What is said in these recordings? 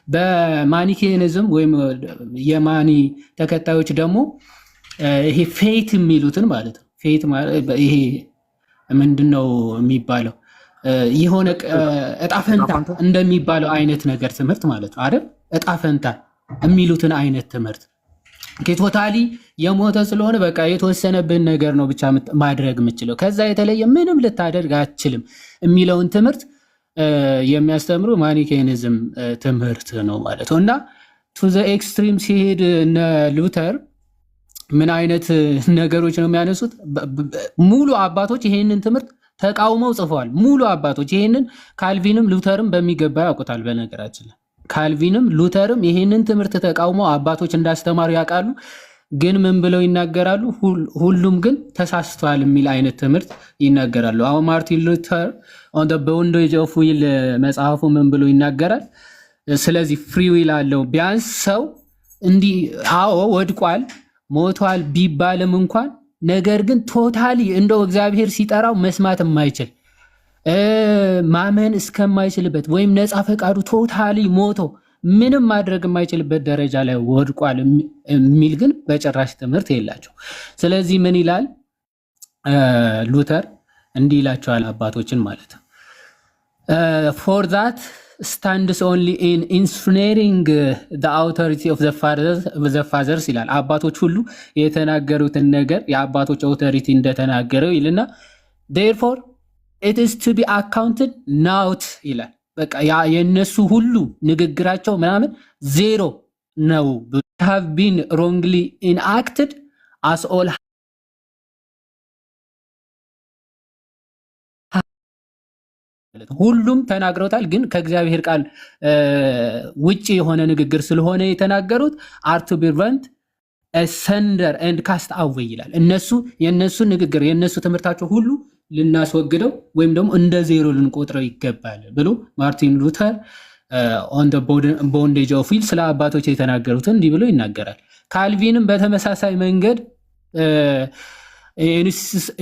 በማኒኬኒዝም ወይም የማኒ ተከታዮች ደግሞ ይሄ ፌት የሚሉትን ማለት ነው። ፌት ይሄ ምንድነው የሚባለው? የሆነ እጣፈንታ እንደሚባለው አይነት ነገር ትምህርት ማለት ነው አይደል? እጣፈንታ የሚሉትን አይነት ትምህርት ቶታሊ የሞተ ስለሆነ በቃ የተወሰነብን ነገር ነው ብቻ ማድረግ የምችለው ከዛ የተለየ ምንም ልታደርግ አትችልም የሚለውን ትምህርት የሚያስተምሩ ማኒኬኒዝም ትምህርት ነው ማለት ነው። እና ቱ ዘ ኤክስትሪም ሲሄድ እነ ሉተር ምን አይነት ነገሮች ነው የሚያነሱት? ሙሉ አባቶች ይሄንን ትምህርት ተቃውመው ጽፈዋል። ሙሉ አባቶች ይሄንን ካልቪንም ሉተርም በሚገባ ያውቁታል። በነገራችን ላይ ካልቪንም ሉተርም ይሄንን ትምህርት ተቃውመው አባቶች እንዳስተማሩ ያውቃሉ። ግን ምን ብለው ይናገራሉ? ሁሉም ግን ተሳስተዋል የሚል አይነት ትምህርት ይናገራሉ። አሁን ማርቲን ሉተር ኦን ዘ ቦንዴጅ ኦፍ ዊል መጽሐፉ ምን ብሎ ይናገራል? ስለዚህ ፍሪ ዊል አለው። ቢያንስ ሰው እንዲህ አዎ ወድቋል ሞቷል ቢባልም እንኳን ነገር ግን ቶታሊ እንደው እግዚአብሔር ሲጠራው መስማት የማይችል ማመን እስከማይችልበት ወይም ነፃ ፈቃዱ ቶታሊ ሞቶ ምንም ማድረግ የማይችልበት ደረጃ ላይ ወድቋል የሚል ግን በጭራሽ ትምህርት የላቸው። ስለዚህ ምን ይላል ሉተር? እንዲህ ይላቸዋል አባቶችን ማለት ነው። ፎር ዛት stands only in ensnaring the authority of the fathers ይላል። አባቶች ሁሉ የተናገሩትን ነገር የአባቶች አውቶሪቲ እንደተናገረው ይልና therefore it is to be accounted not ይላል። በቃ የነሱ ሁሉ ንግግራቸው ምናምን ዜሮ ነው። have been wrongly enacted as all ሁሉም ተናግረውታል። ግን ከእግዚአብሔር ቃል ውጪ የሆነ ንግግር ስለሆነ የተናገሩት are to be burnt asunder and cast away ይላል። እነሱ የነሱ ንግግር የነሱ ትምህርታቸው ሁሉ ልናስወግደው ወይም ደግሞ እንደ ዜሮ ልንቆጥረው ይገባል ብሎ ማርቲን ሉተር on the bondage of will ስለ አባቶች የተናገሩትን እንዲህ ብሎ ይናገራል። ካልቪንም በተመሳሳይ መንገድ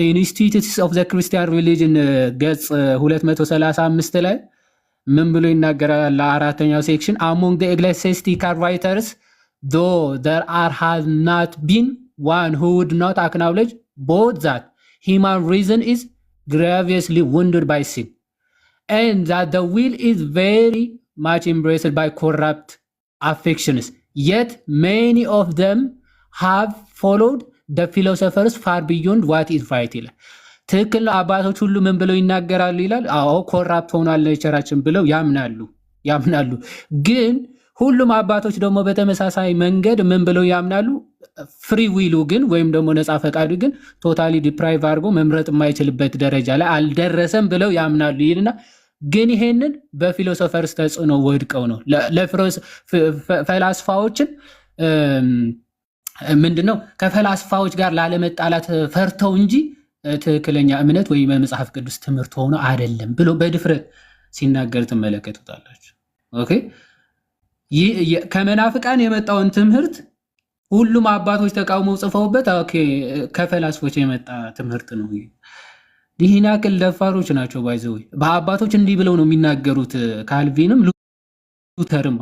ኢንስቲትዩትስ ኦፍ ዘ ክርስቲያን ሪሊጅን ገጽ 235 ላይ ምን ብሎ ይናገራል? ለአራተኛው ሴክሽን among the ecclesiastical writers though there has not been one who would not acknowledge both that human reason is grievously wounded by sin and that the will is very much embraced by corrupt affections, yet many of them have followed the philosophers far beyond what is right ይላል። ትክክል አባቶች ሁሉ ምን ብለው ይናገራሉ ይላል? አዎ ኮራፕት ሆኗል ኔቸራችን ብለው ያምናሉ። ግን ሁሉም አባቶች ደግሞ በተመሳሳይ መንገድ ምን ብለው ያምናሉ? ፍሪ ዊሉ ግን ወይም ደግሞ ነፃ ፈቃዱ ግን ቶታሊ ዲፕራይቭ አድርጎ መምረጥ የማይችልበት ደረጃ ላይ አልደረሰም ብለው ያምናሉ ይልና ግን ይሄንን በፊሎሶፈርስ ተጽዕኖ ወድቀው ነው ፈላስፋዎችን ምንድነው ከፈላስፋዎች ጋር ላለመጣላት ፈርተው እንጂ ትክክለኛ እምነት ወይ መጽሐፍ ቅዱስ ትምህርት ሆኖ አይደለም ብሎ በድፍረት ሲናገር ትመለከቱታላችሁ። ኦኬ ከመናፍቃን የመጣውን ትምህርት ሁሉም አባቶች ተቃውመው ጽፈውበት ኦኬ ከፈላስፎች የመጣ ትምህርት ነው። ይህን ያክል ደፋሮች ናቸው። ባይዘው በአባቶች እንዲህ ብለው ነው የሚናገሩት። ካልቪንም ሉተርም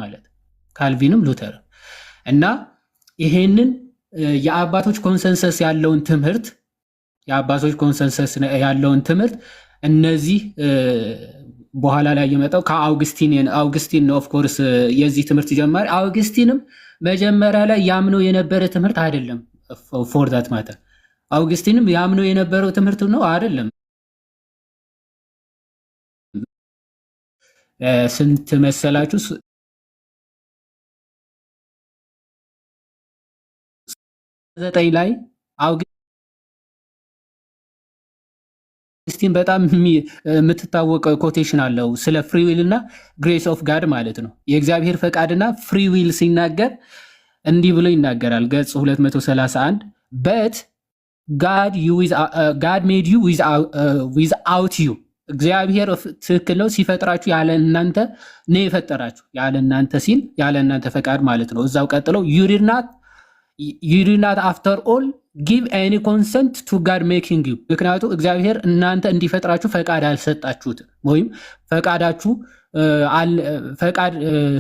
እና ይሄንን የአባቶች ኮንሰንሰስ ያለውን ትምህርት እነዚህ በኋላ ላይ የመጣው ከአውግስቲን ኦፍ ኮርስ የዚህ ትምህርት ጀማሪ አውግስቲንም መጀመሪያ ላይ ያምነው የነበረ ትምህርት አይደለም። ፎር ዛት ማተር አውግስቲንም ያምነው የነበረው ትምህርት ነው አይደለም። ስንት መሰላችሁ? 9 ላይ አውግስቲን በጣም የምትታወቀው ኮቴሽን አለው ስለ ፍሪ ዊል እና ግሬስ ኦፍ ጋድ ማለት ነው። የእግዚአብሔር ፈቃድና ፍሪ ዊል ሲናገር እንዲህ ብሎ ይናገራል። ገጽ 231 but God made you without you እግዚአብሔር ትክክል ነው ሲፈጥራችሁ ያለ እናንተ ነው የፈጠራችሁ። ያለ እናንተ ሲል ያለ እናንተ ፈቃድ ማለት ነው። እዛው ቀጥለው you did not after all give any consent to God making you ምክንያቱም እግዚአብሔር እናንተ እንዲፈጥራችሁ ፈቃድ አልሰጣችሁት ወይም ፈቃዳችሁ ፈቃድ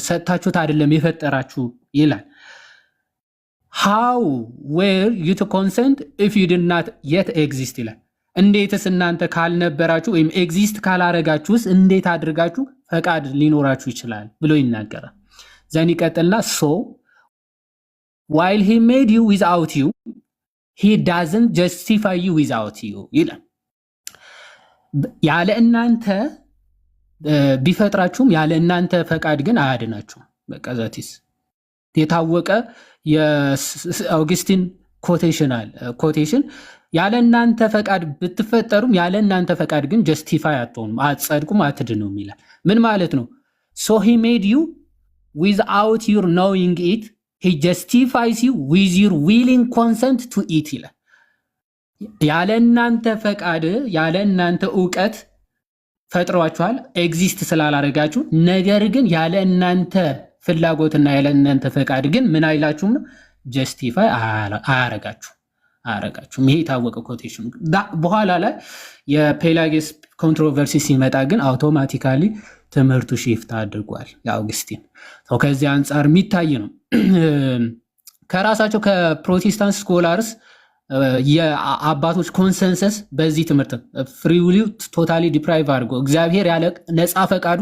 ሰጥታችሁት አይደለም የፈጠራችሁ ይላል። how were you to consent if you did not yet exist ይላል። እንዴትስ እናንተ ካልነበራችሁ ወይም ኤግዚስት ካላረጋችሁስ እንዴት አድርጋችሁ ፈቃድ ሊኖራችሁ ይችላል ብሎ ይናገራል። ዘን ይቀጥልና so while he made you without you he doesn't justify you without you ይላል። ያለ እናንተ ቢፈጥራችሁም ያለ እናንተ ፈቃድ ግን አያድናችሁም። በቃ ዛቲስ የታወቀ የአውግስቲን ኮቴሽን ያለ እናንተ ፈቃድ ብትፈጠሩም ያለ እናንተ ፈቃድ ግን ጀስቲፋይ አትሆኑም፣ አትጸድቁም፣ አትድኑም ይላል። ምን ማለት ነው? so he made you without your knowing it he justifies you with your willing consent to it ይላል። ያለ እናንተ ፈቃድ ያለ እናንተ ዕውቀት ፈጥሯችኋል ኤግዚስት ስላላረጋችሁ፣ ነገር ግን ያለ እናንተ ፍላጎትና ያለ እናንተ ፈቃድ ግን ምን አይላችሁም ነው ጀስቲፋይ አያረጋችሁም። ይሄ የታወቀ ኮቴሽን። በኋላ ላይ የፔላጊየስ ኮንትሮቨርሲ ሲመጣ ግን አውቶማቲካሊ ትምህርቱ ሺፍት አድርጓል የአውግስቲን። ከዚህ አንጻር የሚታይ ነው። ከራሳቸው ከፕሮቴስታንት ስኮላርስ የአባቶች ኮንሰንሰስ በዚህ ትምህርት ፍሪ ዊል ቶታሊ ዲፕራይቭ አድርጎ እግዚአብሔር ያለ ነፃ ፈቃዱ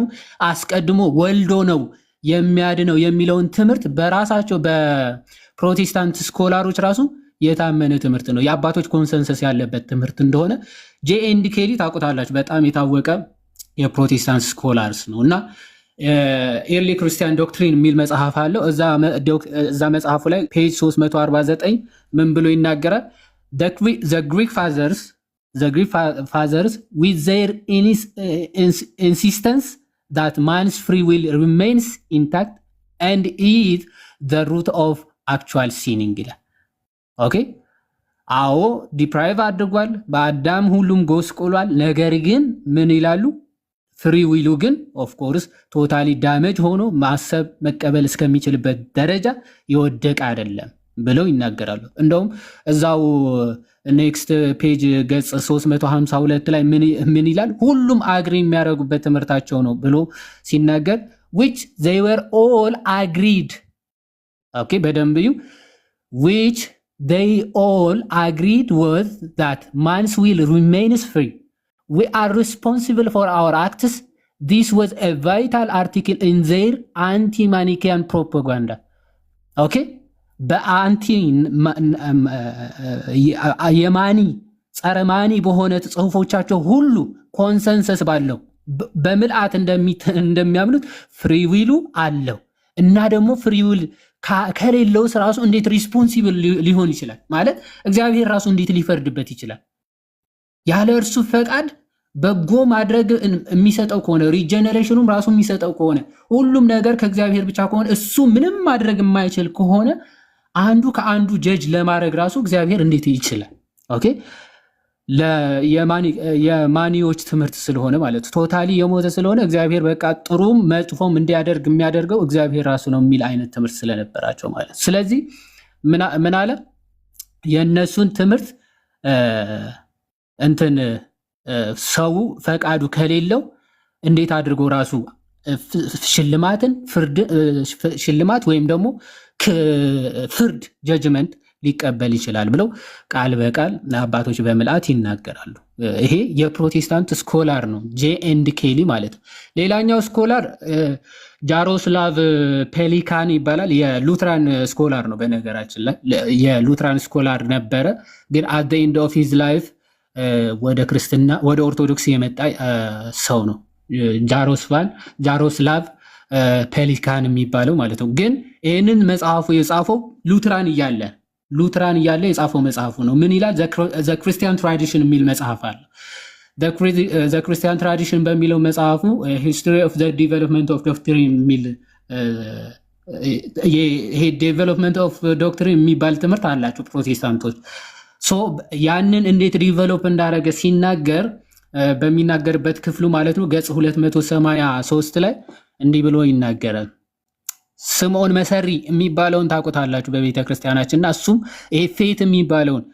አስቀድሞ ወልዶ ነው የሚያድነው የሚለውን ትምህርት በራሳቸው በፕሮቴስታንት ስኮላሮች ራሱ የታመነ ትምህርት ነው። የአባቶች ኮንሰንሰስ ያለበት ትምህርት እንደሆነ ጄኤንዲ ኬሊ ታውቁታላችሁ። በጣም የታወቀ የፕሮቴስታንት ስኮላርስ ነው እና ኤርሊ ክርስቲያን ዶክትሪን የሚል መጽሐፍ አለው። እዛ መጽሐፉ ላይ ፔጅ 349 ምን ብሎ ይናገራል? the Greek fathers with their insistence that man's free will remains intact and is the root of actual sinning ይላል። ኦኬ አዎ ዲፕራይቭ አድርጓል፣ በአዳም ሁሉም ጎስቆሏል። ነገር ግን ምን ይላሉ? ፍሪ ዊሉ ግን ኦፍኮርስ ቶታሊ ዳሜጅ ሆኖ ማሰብ መቀበል እስከሚችልበት ደረጃ የወደቀ አይደለም ብለው ይናገራሉ። እንደውም እዛው ኔክስት ፔጅ ገጽ 352 ላይ ምን ይላል? ሁሉም አግሪ የሚያደርጉበት ትምህርታቸው ነው ብሎ ሲናገር which they were all agreed ኦኬ በደንብ እዩ which they all agreed with that man's will remains free. We are responsible for our acts. This was a vital article in their anti-Manichaean propaganda. Okay? በአንቲ የማኒ ጸረ ማኒ በሆነ ጽሁፎቻቸው ሁሉ ኮንሰንሰስ ባለው በምልአት እንደሚያምኑት ፍሪ ዊሉ አለው እና ደግሞ ፍሪ ዊል ከሌለው ራሱ እንዴት ሪስፖንሲብል ሊሆን ይችላል? ማለት እግዚአብሔር ራሱ እንዴት ሊፈርድበት ይችላል? ያለ እርሱ ፈቃድ በጎ ማድረግ የሚሰጠው ከሆነ ሪጀነሬሽኑም ራሱ የሚሰጠው ከሆነ ሁሉም ነገር ከእግዚአብሔር ብቻ ከሆነ እሱ ምንም ማድረግ የማይችል ከሆነ አንዱ ከአንዱ ጀጅ ለማድረግ ራሱ እግዚአብሔር እንዴት ይችላል? ኦኬ የማኒዎች ትምህርት ስለሆነ ማለት ቶታሊ የሞተ ስለሆነ እግዚአብሔር በቃ ጥሩም መጥፎም እንዲያደርግ የሚያደርገው እግዚአብሔር ራሱ ነው የሚል አይነት ትምህርት ስለነበራቸው ማለት። ስለዚህ ምን አለ? የእነሱን ትምህርት እንትን ሰው ፈቃዱ ከሌለው እንዴት አድርጎ ራሱ ሽልማት ወይም ደግሞ ፍርድ ጀጅመንት ሊቀበል ይችላል ብለው ቃል በቃል አባቶች በምልአት ይናገራሉ። ይሄ የፕሮቴስታንት ስኮላር ነው፣ ጄኤንዲ ኬሊ ማለት ነው። ሌላኛው ስኮላር ጃሮስላቭ ፔሊካን ይባላል። የሉትራን ስኮላር ነው። በነገራችን ላይ የሉትራን ስኮላር ነበረ፣ ግን አት ዘ ኤንድ ኦፍ ሂዝ ላይፍ ወደ ክርስትና ወደ ኦርቶዶክስ የመጣ ሰው ነው። ጃሮስላቭ ፔሊካን የሚባለው ማለት ነው። ግን ይህንን መጽሐፉ የጻፈው ሉትራን እያለ የጻፈው መጽሐፉ ነው። ምን ይላል? ዘ ክርስቲያን ትራዲሽን የሚል መጽሐፍ አለ። ዘ ክርስቲያን ትራዲሽን በሚለው መጽሐፉ ሂስትሪ ኦፍ ዘ ዲቨሎፕመንት ኦፍ ዶክትሪን የሚል ይሄ ዴቨሎፕመንት ኦፍ ዶክትሪን የሚባል ትምህርት አላቸው ፕሮቴስታንቶች። ያንን እንዴት ዲቨሎፕ እንዳደረገ ሲናገር በሚናገርበት ክፍሉ ማለት ነው ገጽ 283 ላይ እንዲህ ብሎ ይናገራል። ስምዖን መሰሪ የሚባለውን ታውቁታላችሁ በቤተ ክርስቲያናችን እና እሱም ይሄ ፌት የሚባለውን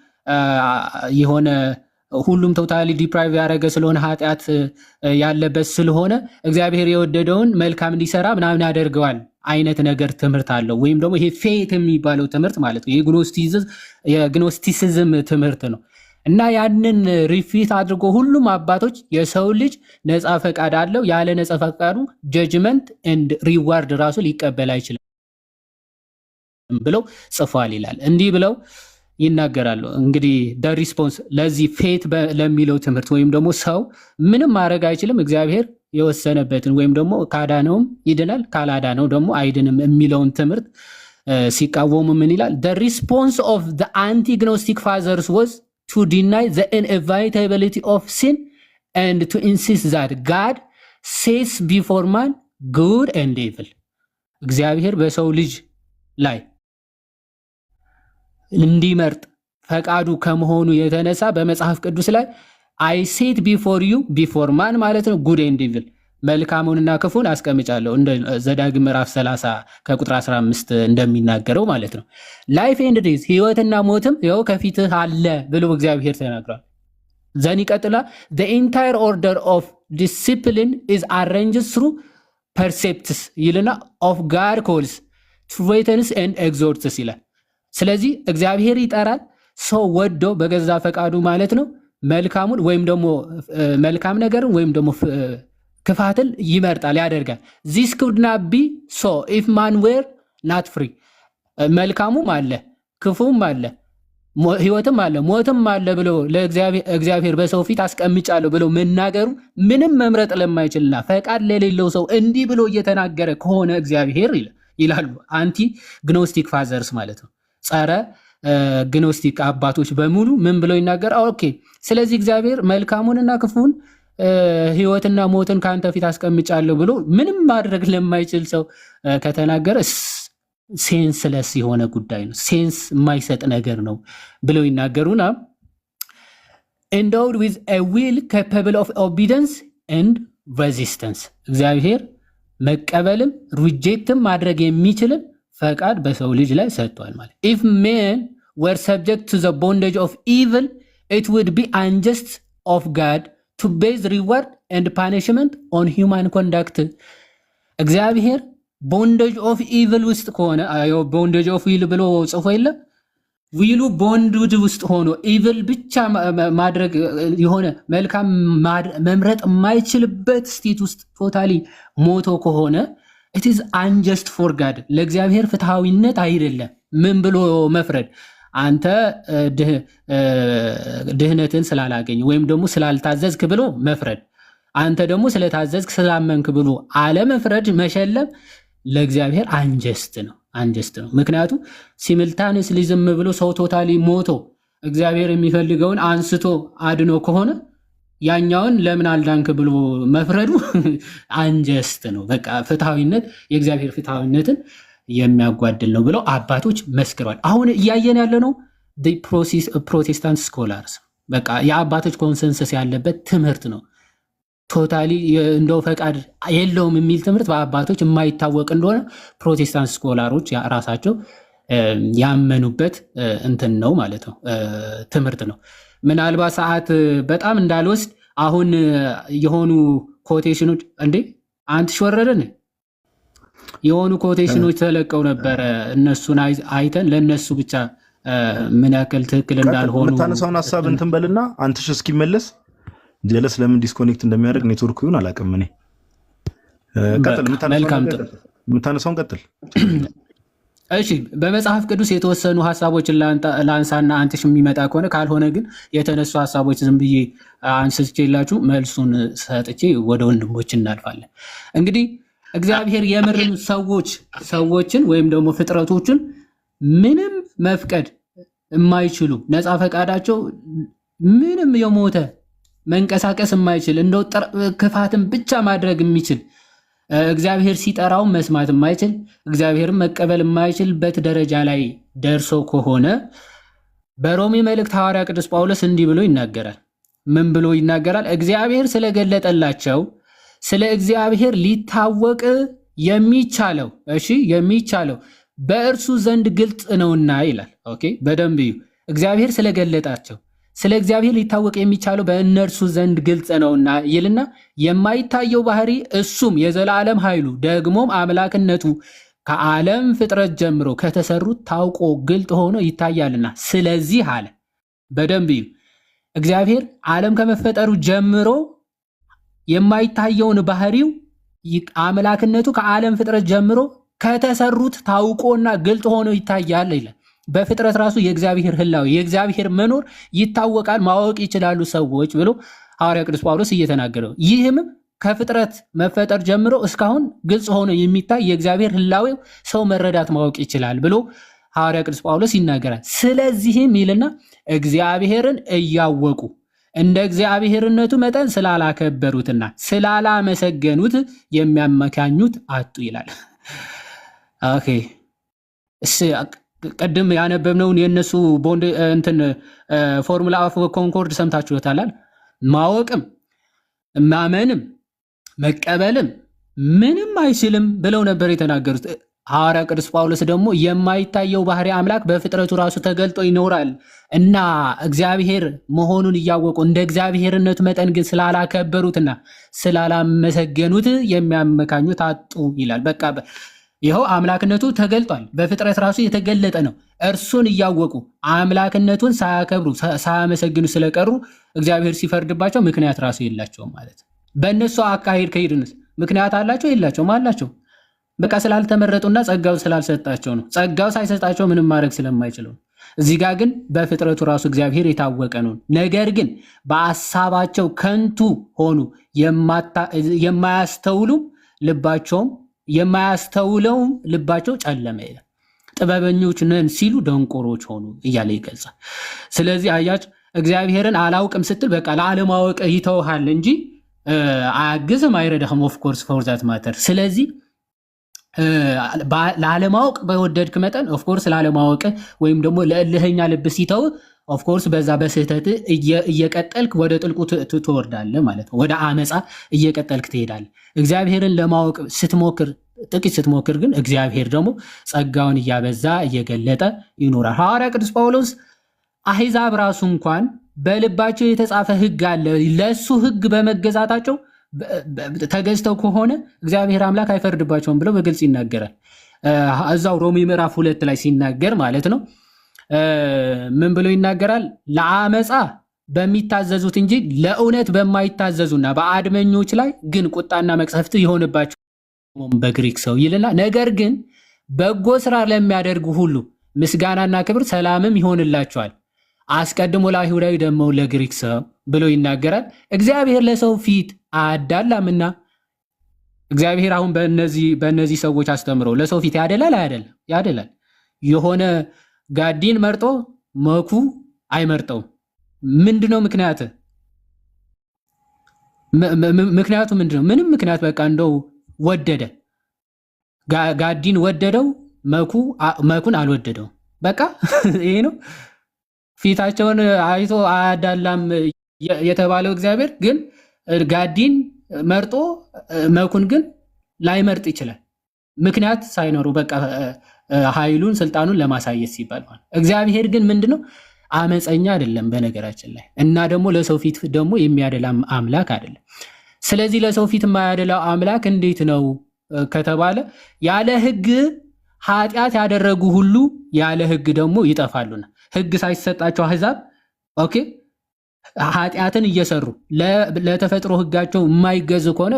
የሆነ ሁሉም ቶታሊ ዲፕራይቭ ያደረገ ስለሆነ ኃጢአት ያለበት ስለሆነ እግዚአብሔር የወደደውን መልካም እንዲሰራ ምናምን ያደርገዋል አይነት ነገር ትምህርት አለው። ወይም ደግሞ ይሄ ፌት የሚባለው ትምህርት ማለት ነው የግኖስቲሲዝም ትምህርት ነው። እና ያንን ሪፊት አድርጎ ሁሉም አባቶች የሰው ልጅ ነፃ ፈቃድ አለው፣ ያለ ነፃ ፈቃዱ ጀጅመንት ኤንድ ሪዋርድ ራሱ ሊቀበል አይችልም ብለው ጽፏል ይላል። እንዲህ ብለው ይናገራሉ። እንግዲህ ሪስፖንስ ለዚህ ፌት ለሚለው ትምህርት ወይም ደግሞ ሰው ምንም ማድረግ አይችልም እግዚአብሔር የወሰነበትን ወይም ደግሞ ካዳነውም ይድናል ካላዳነው ደግሞ አይድንም የሚለውን ትምህርት ሲቃወሙ ምን ይላል? the response of the anti-gnostic fathers was to deny the inevitability of sin and to insist that God sets before man good and evil. እግዚአብሔር በሰው ልጅ ላይ እንዲመርጥ ፈቃዱ ከመሆኑ የተነሳ በመጽሐፍ ቅዱስ ላይ I set before you before man ማለት ነው good and evil መልካሙንና ክፉን አስቀምጫለሁ እንደ ዘዳግም ምዕራፍ 30 ከቁጥር 15 እንደሚናገረው ማለት ነው። ላይፍ ኤንድ ዴዝ ህይወትና ሞትም ይኸው ከፊትህ አለ ብሎ እግዚአብሔር ተናግሯል። ዘን ይቀጥላል the entire order of discipline is arranged through precepts ይልና of God calls threatens and exhorts ይላል። ስለዚህ እግዚአብሔር ይጠራል ሰው ወዶ በገዛ ፈቃዱ ማለት ነው መልካሙን ወይም ደግሞ መልካም ነገርን ወይም ደግሞ ክፋትን ይመርጣል ያደርጋል። this could not be so if man were not free መልካሙም አለ ክፉም አለ ህይወትም አለ ሞትም አለ ብሎ ለእግዚአብሔር በሰው ፊት አስቀምጫለሁ ብሎ መናገሩ ምንም መምረጥ ለማይችልና ፈቃድ ለሌለው ሰው እንዲህ ብሎ እየተናገረ ከሆነ እግዚአብሔር ይላሉ አንቲ ግኖስቲክ ፋዘርስ ማለት ነው ጸረ ግኖስቲክ አባቶች በሙሉ ምን ብለው ይናገር? ኦኬ ስለዚህ እግዚአብሔር መልካሙንና ክፉን ህይወትና ሞትን ካንተ ፊት አስቀምጫለሁ ብሎ ምንም ማድረግ ለማይችል ሰው ከተናገረ ሴንስለስ የሆነ ጉዳይ ነው፣ ሴንስ የማይሰጥ ነገር ነው ብለው ይናገሩና endowed with a will capable of obedience and resistance እግዚአብሔር መቀበልም ሪጀክትም ማድረግ የሚችልም ፈቃድ በሰው ልጅ ላይ ሰጥቷል ማለት if men were subject to the bondage of evil it would be unjust of God to base reward and punishment on human conduct እግዚአብሔር ቦንዴጅ ኦፍ ኢቪል ውስጥ ከሆነ ቦንዴጅ ኦፍ ዊል ብሎ ጽፎ የለ ዊሉ ቦንዴጅ ውስጥ ሆኖ ኢቪል ብቻ ማድረግ የሆነ መልካም መምረጥ የማይችልበት ስቴት ውስጥ ቶታሊ ሞቶ ከሆነ it is unjust for God ለእግዚአብሔር ፍትሃዊነት አይደለም። ምን ብሎ መፍረድ? አንተ ድህነትን ስላላገኝ ወይም ደግሞ ስላልታዘዝክ ብሎ መፍረድ፣ አንተ ደግሞ ስለታዘዝክ ስላመንክ ብሎ አለመፍረድ መሸለም ለእግዚአብሔር አንጀስት ነው፣ አንጀስት ነው። ምክንያቱም ሲምልታኒስሊ ዝም ብሎ ሰው ቶታሊ ሞቶ እግዚአብሔር የሚፈልገውን አንስቶ አድኖ ከሆነ ያኛውን ለምን አልዳንክ ብሎ መፍረዱ አንጀስት ነው። በቃ ፍትሃዊነት የእግዚአብሔር ፍትሃዊነትን የሚያጓድል ነው ብለው አባቶች መስክረዋል። አሁን እያየን ያለ ነው ፕሮቴስታንት ስኮላርስ በቃ የአባቶች ኮንሰንሰስ ያለበት ትምህርት ነው። ቶታሊ እንደው ፈቃድ የለውም የሚል ትምህርት በአባቶች የማይታወቅ እንደሆነ ፕሮቴስታንት ስኮላሮች ራሳቸው ያመኑበት እንትን ነው ማለት ነው፣ ትምህርት ነው። ምናልባት ሰዓት በጣም እንዳልወስድ አሁን የሆኑ ኮቴሽኖች እንዴ አንተ ሾረረን የሆኑ ኮቴሽኖች ተለቀው ነበረ። እነሱን አይተን ለነሱ ብቻ ምን ያክል ትክክል እንዳልሆኑ የምታነሳውን ሀሳብ እንትን በልና አንተሽ እስኪመለስ ጀለስ ለምን ዲስኮኔክት እንደሚያደርግ ኔትወርኩ ይሁን አላውቅም። እኔ ቀጥል፣ የምታነሳውን ቀጥል። እሺ በመጽሐፍ ቅዱስ የተወሰኑ ሀሳቦችን ላንሳና አንተሽ የሚመጣ ከሆነ ካልሆነ ግን የተነሱ ሀሳቦች ዝም ብዬ አንስቼላችሁ መልሱን ሰጥቼ ወደ ወንድሞች እናልፋለን። እንግዲህ እግዚአብሔር የምርን ሰዎችን ወይም ደግሞ ፍጥረቶችን ምንም መፍቀድ የማይችሉ ነፃ ፈቃዳቸው ምንም የሞተ መንቀሳቀስ የማይችል እንደው ክፋትን ብቻ ማድረግ የሚችል እግዚአብሔር ሲጠራውን መስማት የማይችል እግዚአብሔርን መቀበል የማይችልበት ደረጃ ላይ ደርሶ ከሆነ በሮሜ መልእክት ሐዋርያ ቅዱስ ጳውሎስ እንዲህ ብሎ ይናገራል። ምን ብሎ ይናገራል? እግዚአብሔር ስለገለጠላቸው ስለ እግዚአብሔር ሊታወቅ የሚቻለው የሚቻለው በእርሱ ዘንድ ግልጽ ነውና ይላል። ኦኬ በደንብ እዩ። እግዚአብሔር ስለገለጣቸው ስለ እግዚአብሔር ሊታወቅ የሚቻለው በእነርሱ ዘንድ ግልጽ ነውና ይልና የማይታየው ባህሪ እሱም የዘላለም ኃይሉ ደግሞም አምላክነቱ ከዓለም ፍጥረት ጀምሮ ከተሰሩት ታውቆ ግልጥ ሆኖ ይታያልና ስለዚህ አለ። በደንብ እግዚአብሔር ዓለም ከመፈጠሩ ጀምሮ የማይታየውን ባህሪው አምላክነቱ ከዓለም ፍጥረት ጀምሮ ከተሰሩት ታውቆና ግልጥ ሆኖ ይታያል ይላል። በፍጥረት ራሱ የእግዚአብሔር ህላዌ የእግዚአብሔር መኖር ይታወቃል፣ ማወቅ ይችላሉ ሰዎች ብሎ ሐዋርያ ቅዱስ ጳውሎስ እየተናገረው፣ ይህም ከፍጥረት መፈጠር ጀምሮ እስካሁን ግልጽ ሆኖ የሚታይ የእግዚአብሔር ህላዌው ሰው መረዳት ማወቅ ይችላል ብሎ ሐዋርያ ቅዱስ ጳውሎስ ይናገራል። ስለዚህም ይልና እግዚአብሔርን እያወቁ እንደ እግዚአብሔርነቱ መጠን ስላላከበሩትና ስላላመሰገኑት የሚያመካኙት አጡ ይላል። ኦኬ ቀደም ያነበብነውን የነሱ ቦንድ እንትን ፎርሙላ ኦፍ ኮንኮርድ ሰምታችሁታል። ማወቅም ማመንም መቀበልም ምንም አይችልም ብለው ነበር የተናገሩት። ሐዋርያ ቅዱስ ጳውሎስ ደግሞ የማይታየው ባህሪ አምላክ በፍጥረቱ ራሱ ተገልጦ ይኖራል እና እግዚአብሔር መሆኑን እያወቁ እንደ እግዚአብሔርነቱ መጠን ግን ስላላከበሩትና ስላላመሰገኑት የሚያመካኙት አጡ ይላል። በቃ ይኸው አምላክነቱ ተገልጧል፣ በፍጥረት ራሱ የተገለጠ ነው። እርሱን እያወቁ አምላክነቱን ሳያከብሩ ሳያመሰግኑ ስለቀሩ እግዚአብሔር ሲፈርድባቸው ምክንያት ራሱ የላቸውም ማለት። በእነሱ አካሄድ ከሄድንስ ምክንያት አላቸው የላቸውም? አላቸው። በቃ ስላልተመረጡና ጸጋው ስላልሰጣቸው ነው። ጸጋው ሳይሰጣቸው ምንም ማድረግ ስለማይችለው። እዚህ ጋር ግን በፍጥረቱ ራሱ እግዚአብሔር የታወቀ ነው። ነገር ግን በአሳባቸው ከንቱ ሆኑ፣ የማያስተውሉም ልባቸውም የማያስተውለውም ልባቸው ጨለመ፣ ጥበበኞች ነን ሲሉ ደንቆሮች ሆኑ እያለ ይገልጻል። ስለዚህ አያችሁ እግዚአብሔርን አላውቅም ስትል በቃ ለአለማወቅ ይተውሃል እንጂ አያግዝም፣ አይረዳህም። ኦፍኮርስ ፎር ዛት ማተር። ስለዚህ ለአለማወቅ በወደድክ መጠን ኦፍኮርስ ለአለማወቅ ወይም ደግሞ ለእልህኛ ልብ ሲተው ኦፍኮርስ በዛ በስህተት እየቀጠልክ ወደ ጥልቁ ትወርዳለህ ማለት ነው። ወደ አመፃ እየቀጠልክ ትሄዳለህ። እግዚአብሔርን ለማወቅ ስትሞክር ጥቂት ስትሞክር ግን እግዚአብሔር ደግሞ ጸጋውን እያበዛ እየገለጠ ይኖራል። ሐዋርያ ቅዱስ ጳውሎስ አሕዛብ ራሱ እንኳን በልባቸው የተጻፈ ሕግ አለ፣ ለሱ ሕግ በመገዛታቸው ተገዝተው ከሆነ እግዚአብሔር አምላክ አይፈርድባቸውም ብለው በግልጽ ይናገራል። እዛው ሮሜ ምዕራፍ 2 ላይ ሲናገር ማለት ነው ምን ብሎ ይናገራል? ለአመፃ በሚታዘዙት እንጂ ለእውነት በማይታዘዙና በአድመኞች ላይ ግን ቁጣና መቅሰፍት ይሆንባቸው በግሪክ ሰው ይልና፣ ነገር ግን በጎ ስራ ለሚያደርጉ ሁሉ ምስጋናና ክብር ሰላምም ይሆንላቸዋል፣ አስቀድሞ ለአይሁዳዊ ደግሞ ለግሪክ ሰው ብሎ ይናገራል። እግዚአብሔር ለሰው ፊት አያዳላምና እግዚአብሔር አሁን በእነዚህ ሰዎች አስተምሮ ለሰው ፊት ያደላል አይደለም? ያደላል። የሆነ ጋዲን መርጦ መኩ አይመርጠውም። ምንድነው ምክንያት? ምክንያቱ ምንድነው? ምንም ምክንያት። በቃ እንደው ወደደ፣ ጋዲን ወደደው፣ መኩን አልወደደው። በቃ ይሄ ነው። ፊታቸውን አይቶ አያዳላም የተባለው እግዚአብሔር ግን ጋዲን መርጦ መኩን ግን ላይመርጥ ይችላል። ምክንያት ሳይኖሩ በቃ ኃይሉን ስልጣኑን ለማሳየት ሲባል ማለት። እግዚአብሔር ግን ምንድነው? አመፀኛ አይደለም በነገራችን ላይ እና ደግሞ ለሰው ፊት ደግሞ የሚያደላ አምላክ አይደለም። ስለዚህ ለሰው ፊት የማያደላው አምላክ እንዴት ነው ከተባለ ያለ ሕግ ኃጢአት ያደረጉ ሁሉ ያለ ሕግ ደግሞ ይጠፋሉና ሕግ ሳይሰጣቸው አሕዛብ ኦኬ ኃጢአትን እየሰሩ ለተፈጥሮ ሕጋቸው የማይገዙ ከሆነ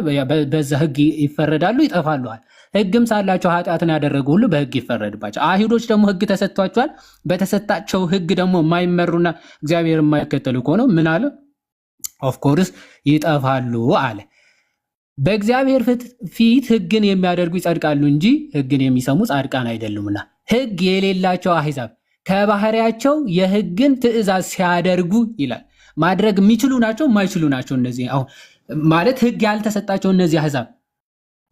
በዛ ሕግ ይፈረዳሉ፣ ይጠፋሉዋል። ሕግም ሳላቸው ኃጢአትን ያደረጉ ሁሉ በሕግ ይፈረድባቸው። አይሁዶች ደግሞ ሕግ ተሰጥቷቸዋል። በተሰጣቸው ሕግ ደግሞ የማይመሩና እግዚአብሔር የማይከተሉ ከሆነ ምን አለ? ኦፍኮርስ ይጠፋሉ አለ። በእግዚአብሔር ፊት ሕግን የሚያደርጉ ይጸድቃሉ እንጂ ሕግን የሚሰሙ ጻድቃን አይደሉምና። ሕግ የሌላቸው አሕዛብ ከባህሪያቸው የሕግን ትእዛዝ ሲያደርጉ ይላል። ማድረግ የሚችሉ ናቸው የማይችሉ ናቸው? እነዚህ አሁን ማለት ሕግ ያልተሰጣቸው እነዚህ አሕዛብ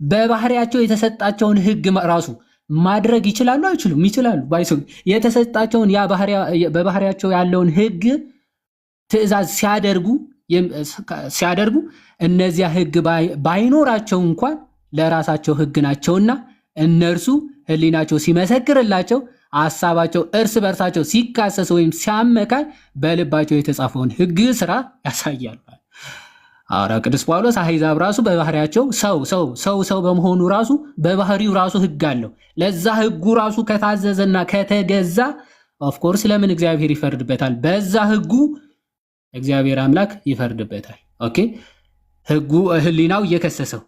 በባህሪያቸው የተሰጣቸውን ሕግ ራሱ ማድረግ ይችላሉ አይችሉም? ይችላሉ። የተሰጣቸውን በባህሪያቸው ያለውን ሕግ ትእዛዝ ሲያደርጉ እነዚያ ሕግ ባይኖራቸው እንኳን ለራሳቸው ሕግ ናቸውና እነርሱ ሕሊናቸው ሲመሰክርላቸው ሀሳባቸው እርስ በርሳቸው ሲካሰስ ወይም ሲያመካኝ በልባቸው የተጻፈውን ሕግ ስራ ያሳያሉ። ሐዋርያው ቅዱስ ጳውሎስ አሕዛብ ራሱ በባህሪያቸው ሰው በመሆኑ ራሱ በባህሪው ራሱ ሕግ አለው። ለዛ ሕጉ ራሱ ከታዘዘና ከተገዛ ኦፍኮርስ ለምን እግዚአብሔር ይፈርድበታል? በዛ ሕጉ እግዚአብሔር አምላክ ይፈርድበታል። ኦኬ ሕጉ ህሊናው እየከሰሰው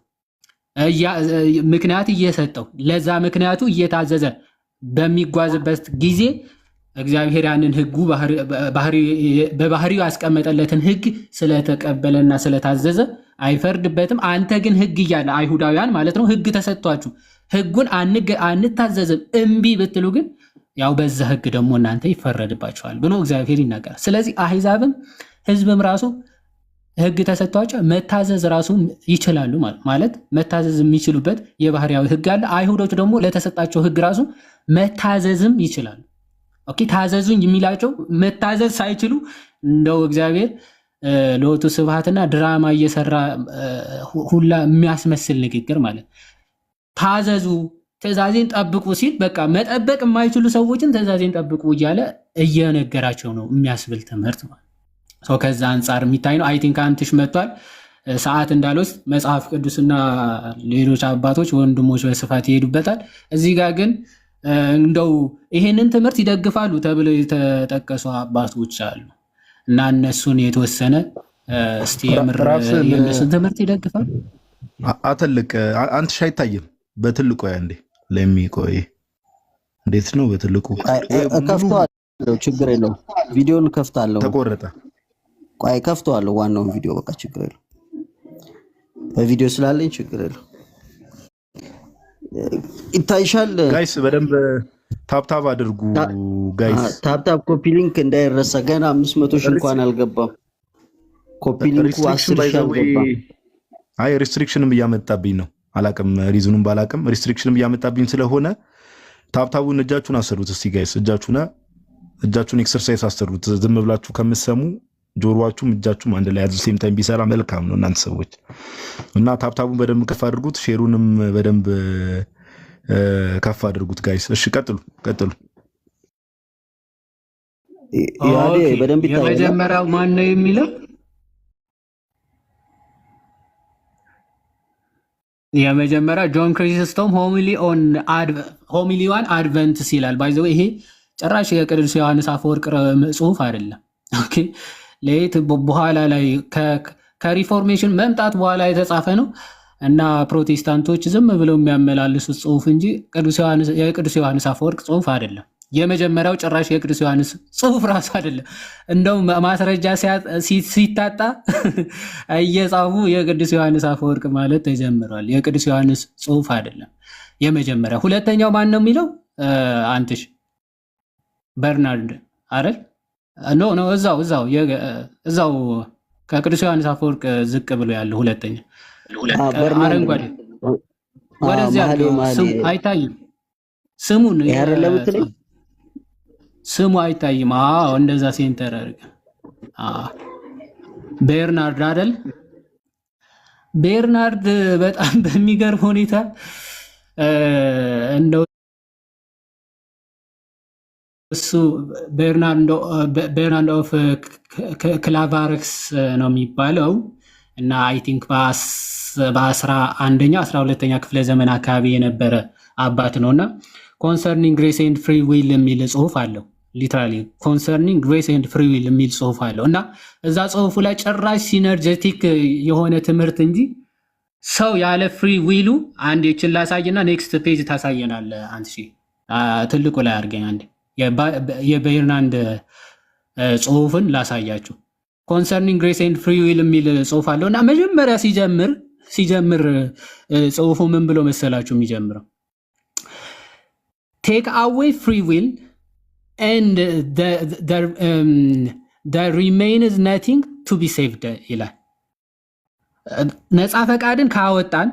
ምክንያት እየሰጠው ለዛ ምክንያቱ እየታዘዘ በሚጓዝበት ጊዜ እግዚአብሔር ያንን ሕጉ በባህሪው ያስቀመጠለትን ሕግ ስለተቀበለና ስለታዘዘ አይፈርድበትም። አንተ ግን ሕግ እያለ አይሁዳውያን ማለት ነው ሕግ ተሰጥቷችሁ ሕጉን አንታዘዝም እምቢ ብትሉ ግን ያው በዛ ሕግ ደግሞ እናንተ ይፈረድባችኋል ብሎ እግዚአብሔር ይናገራል። ስለዚህ አሕዛብም ሕዝብም ራሱ ሕግ ተሰጥቷቸው መታዘዝ ራሱ ይችላሉ ማለት መታዘዝ የሚችሉበት የባህሪያዊ ሕግ አለ። አይሁዶች ደግሞ ለተሰጣቸው ሕግ ራሱ መታዘዝም ይችላሉ። ኦኬ ታዘዙኝ የሚላቸው መታዘዝ ሳይችሉ እንደው እግዚአብሔር ለወቱ ስብሐትና ድራማ እየሰራ ሁላ የሚያስመስል ንግግር ማለት ታዘዙ ትእዛዜን ጠብቁ ሲል በቃ መጠበቅ የማይችሉ ሰዎችን ትእዛዜን ጠብቁ እያለ እየነገራቸው ነው የሚያስብል ትምህርት ማለት ነው። ከዛ አንጻር የሚታይ ነው። አይ ቲንክ አንትሽ መጥቷል። ሰዓት እንዳልወስድ መጽሐፍ ቅዱስና ሌሎች አባቶች ወንድሞች በስፋት ይሄዱበታል። እዚህ ጋር ግን እንደው ይሄንን ትምህርት ይደግፋሉ ተብለው የተጠቀሱ አባቶች አሉ እና እነሱን የተወሰነ እስቲ የምር የእነሱን ትምህርት ይደግፋሉ። አተልቅ አንትሽ አይታይም በትልቁ ያንዴ ለሚቆይ እንዴት ነው በትልቁ ከፍቷለሁ፣ ችግር የለውም። ቪዲዮን ከፍታለሁ። ተቆረጠ። ቆይ ከፍቷለሁ ዋናውን ቪዲዮ በቃ ችግር የለውም። በቪዲዮ ስላለኝ ችግር የለውም። ይታይሻል ጋይስ፣ በደንብ ታፕታፕ አድርጉ ጋይስ። ታፕታፕ ኮፒ ሊንክ እንዳይረሳ። ገና 500 ሺህ እንኳን አልገባም። ኮፒ ሊንኩ 10 ሺህ አልገባም። አይ ሪስትሪክሽንም እያመጣብኝ ነው። አላቅም ሪዝኑን ባላቅም ሪስትሪክሽንም እያመጣብኝ ስለሆነ ታፕታቡን እጃችሁን አሰሩት እስቲ ጋይስ። እጃችሁን ኤክሰርሳይዝ አሰሩት። ዝም ብላችሁ ከምትሰሙ ጆሮአችሁም እጃችሁም አንድ ላይ ሴም ታይም ቢሰራ መልካም ነው እናንተ ሰዎች። እና ታፕታቡን በደንብ ከፍ አድርጉት፣ ሼሩንም በደንብ ከፍ አድርጉት ጋይስ። እሺ ቀጥሉ። ያዴ በደንብ ይታያል። የመጀመሪያው ማን ነው የሚለው? የመጀመሪያ ጆን ክሪስቶም ሆሚሊ ኦን አድቨንትስ ይላል። ባይ ዘ ወይ ይሄ ጭራሽ የቅዱስ ዮሐንስ አፈወርቅ ጽሑፍ አይደለም። ኦኬ ለየት በኋላ ላይ ከሪፎርሜሽን መምጣት በኋላ የተጻፈ ነው እና ፕሮቴስታንቶች ዝም ብለው የሚያመላልሱት ጽሑፍ እንጂ የቅዱስ ዮሐንስ አፈወርቅ ጽሑፍ አይደለም። የመጀመሪያው ጭራሽ የቅዱስ ዮሐንስ ጽሑፍ ራሱ አይደለም። እንደው ማስረጃ ሲታጣ እየጻፉ የቅዱስ ዮሐንስ አፈወርቅ ማለት ተጀምሯል። የቅዱስ ዮሐንስ ጽሑፍ አይደለም የመጀመሪያ። ሁለተኛው ማን ነው የሚለው? አንትሽ በርናርድ አይደል? ኖ እዛው ከቅዱስ ዮሐንስ አፈወርቅ ዝቅ ብሎ ያለው ሁለተኛ አረንጓዴ ወደዚያ አይታይም። ስሙ አይታይም። አዎ እንደዛ ሴንተር አድርገ ቤርናርድ አይደል? ቤርናርድ በጣም በሚገርም ሁኔታ እንደው እሱ ቤርናርድ ኦፍ ክላቫረክስ ነው የሚባለው እና አይ ቲንክ በ11ኛ 12ኛ ክፍለ ዘመን አካባቢ የነበረ አባት ነውና ኮንሰርኒንግ ግሬስ ኤንድ ፍሪ ዊል የሚል ጽሑፍ አለው። ሊትራሊ ኮንሰርኒንግ ግሬስ ኤንድ ፍሪ ዊል የሚል ጽሑፍ አለው እና እዛ ጽሑፉ ላይ ጭራሽ ሲነርጀቲክ የሆነ ትምህርት እንጂ ሰው ያለ ፍሪ ዊሉ አንድ የችን ላሳይና ኔክስት ፔጅ ታሳየናል። አንቺ ትልቁ ላይ አድርገኝ አንዴ የቤርናርድ ጽሑፍን ላሳያችሁ። ኮንሰርኒንግ ግሬስ ኤንድ ፍሪ ዊል የሚል ጽሑፍ አለው እና መጀመሪያ ሲጀምር ጽሑፉ ምን ብሎ መሰላችሁ የሚጀምረው? ቴክ አዌይ ፍሪ ዊል ኤንድ there remains nothing to be saved ይላል። ነፃ ፈቃድን ካወጣን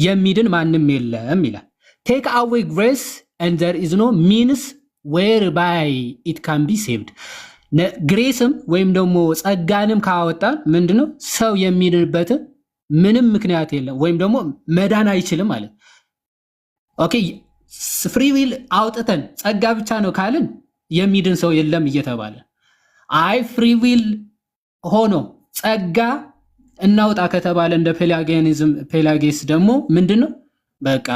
የሚድን ማንም የለም ይላል። ቴክ አዌይ ግሬስ and there is no means whereby it can be saved። ግሬስም ወይም ደግሞ ጸጋንም ካወጣን ምንድነው ሰው የሚድንበት ምንም ምክንያት የለም ወይም ደግሞ መዳን አይችልም ማለት። ኦኬ ፍሪ ዊል አውጥተን ጸጋ ብቻ ነው ካልን የሚድን ሰው የለም እየተባለ አይ ፍሪ ዊል ሆኖ ጸጋ እናውጣ ከተባለ እንደ ፔላጌስ ደግሞ ምንድነው በቃ